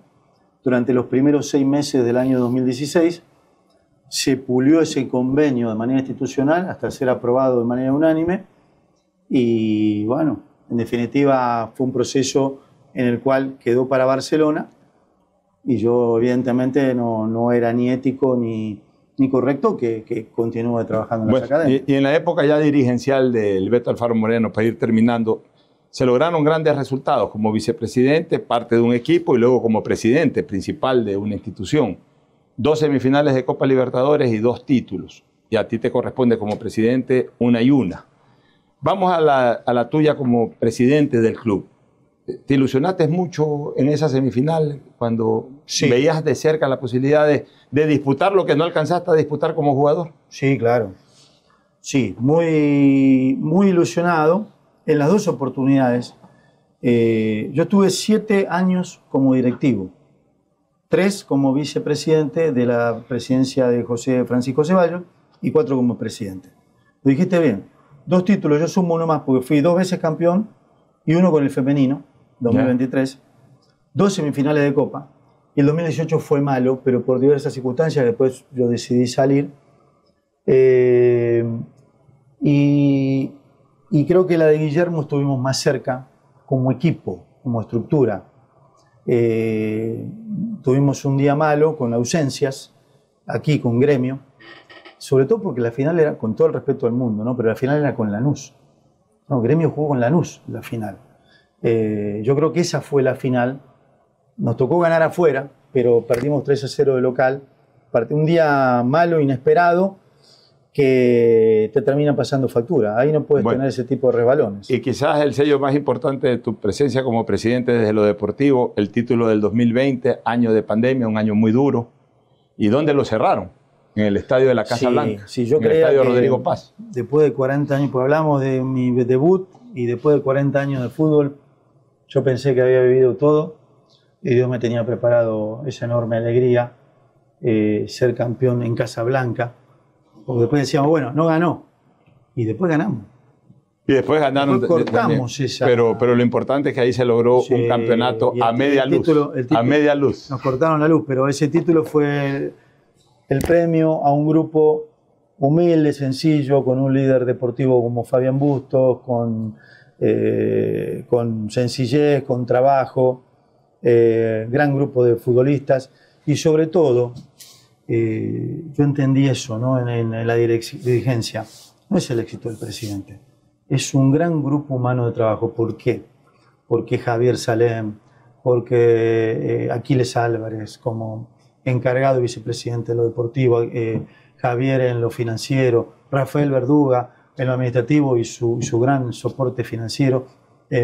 Durante los primeros 6 meses del año 2016, se pulió ese convenio de manera institucional hasta ser aprobado de manera unánime. Y bueno, en definitiva, fue un proceso en el cual quedó para Barcelona. Y yo, evidentemente, no era ni ético ni correcto que continúe trabajando en las academias. Y en la época ya dirigencial del Beto Alfaro Moreno, para ir terminando, se lograron grandes resultados como vicepresidente, parte de un equipo, y luego como presidente principal de una institución. 2 semifinales de Copa Libertadores y 2 títulos. Y a ti te corresponde como presidente 1 y 1. Vamos a la tuya como presidente del club. ¿Te ilusionaste mucho en esa semifinal cuando veías de cerca la posibilidad de disputar lo que no alcanzaste a disputar como jugador? Sí, claro. Sí, muy, muy ilusionado en las dos oportunidades. Yo estuve 7 años como directivo, 3 como vicepresidente de la presidencia de José Francisco Ceballos y 4 como presidente. Lo dijiste bien, 2 títulos, yo sumo uno más porque fui 2 veces campeón y 1 con el femenino, 2023, 2 semifinales de Copa. Y el 2018 fue malo, pero por diversas circunstancias después yo decidí salir. Y creo que la de Guillermo estuvimos más cerca como equipo, como estructura. Tuvimos un día malo con ausencias, aquí con Gremio, sobre todo porque la final era, con todo el respeto del mundo, ¿no? Pero la final era con Lanús. No, Gremio jugó con Lanús la final. Yo creo que esa fue la final. Nos tocó ganar afuera, pero perdimos 3-0 de local. Un día malo, inesperado, que te termina pasando factura. Ahí no puedes tener ese tipo de resbalones. Y quizás el sello más importante de tu presencia como presidente desde lo deportivo, el título del 2020, año de pandemia, un año muy duro. ¿Y dónde lo cerraron? En el estadio de la Casa Blanca. Sí, yo en el creía estadio que Rodrigo Paz. Después de 40 años, pues hablamos de mi debut, y después de 40 años de fútbol, yo pensé que había vivido todo y Dios me tenía preparado esa enorme alegría, ser campeón en Casa Blanca. Porque después decíamos, bueno, no ganó. Y después ganamos. Y después ganaron. Después cortamos esa... Pero lo importante es que ahí se logró un campeonato a media luz. A media luz. Nos cortaron la luz, pero ese título fue el premio a un grupo humilde, sencillo, con un líder deportivo como Fabián Bustos, con sencillez, con trabajo, gran grupo de futbolistas y sobre todo... yo entendí eso, ¿no? en la dirigencia. No es el éxito del presidente, es un gran grupo humano de trabajo. ¿Por qué? Porque Javier Salem, porque Aquiles Álvarez como encargado y vicepresidente de lo deportivo, Javier en lo financiero, Rafael Verduga en lo administrativo y su gran soporte financiero,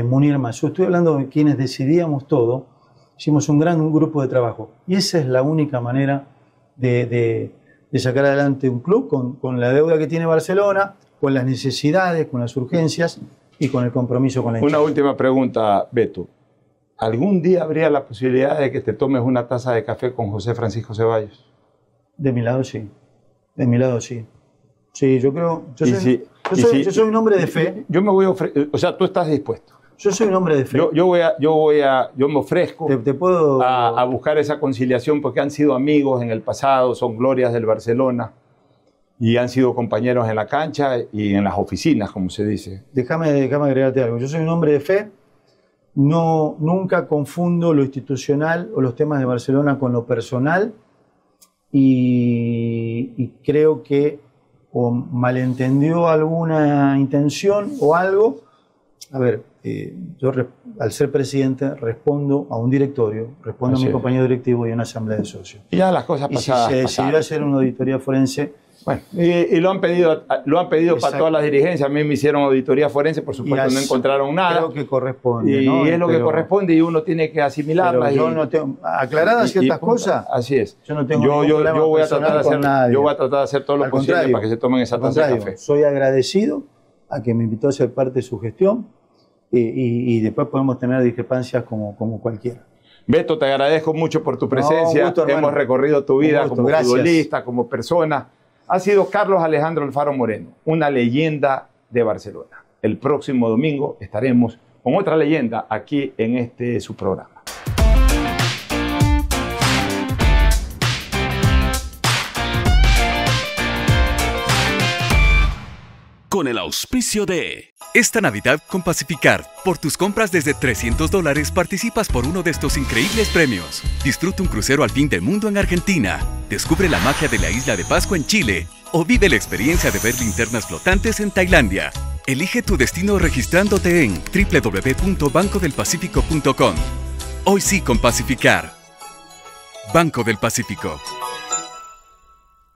Munir Mazú. Estoy hablando de quienes decidíamos todo. Hicimos un gran grupo de trabajo y esa es la única manera de sacar adelante un club con la deuda que tiene Barcelona, con las necesidades, con las urgencias y con el compromiso con la hinchada. Una última pregunta, Beto. ¿Algún día habría la posibilidad de que te tomes una taza de café con José Francisco Ceballos? De mi lado sí. De mi lado sí. Sí, yo creo... Yo soy un hombre de fe. Yo me voy a ofrecer... O sea, tú estás dispuesto. Yo soy un hombre de fe. Yo me ofrezco puedo... a buscar esa conciliación porque han sido amigos en el pasado, son glorias del Barcelona y han sido compañeros en la cancha y en las oficinas, como se dice. Déjame agregarte algo. Yo soy un hombre de fe. Nunca confundo lo institucional o los temas de Barcelona con lo personal y creo que o malentendió alguna intención o algo. A ver, yo al ser presidente respondo a un directorio, respondo a mi compañero directivo y a una asamblea de socios. Y ya las cosas pasadas. Y si se decidió hacer una auditoría forense... Bueno, y lo han pedido para todas las dirigencias. A mí me hicieron auditoría forense, por supuesto no encontraron nada. Creo que corresponde, y ¿no? es lo que corresponde y uno tiene que asimilarlas. Yo no tengo, aclaradas ciertas cosas. Así es. Yo no tengo ningún problema yo voy a tratar de hacer todo lo posible para que se tomen esa taza de café. Soy agradecido a que me invitó a ser parte de su gestión y después podemos tener discrepancias como cualquiera. Beto, te agradezco mucho por tu presencia. Gusto, hemos recorrido tu vida como futbolista, como persona. Ha sido Carlos Alejandro Alfaro Moreno, una leyenda de Barcelona. El próximo domingo estaremos con otra leyenda aquí en su programa. Con el auspicio de... Esta Navidad con Pacificar, por tus compras desde $300 participas por uno de estos increíbles premios. Disfruta un crucero al fin del mundo en Argentina. Descubre la magia de la isla de Pascua en Chile. O vive la experiencia de ver linternas flotantes en Tailandia. Elige tu destino registrándote en www.bancodelpacifico.com. Hoy sí con Pacificar. Banco del Pacífico.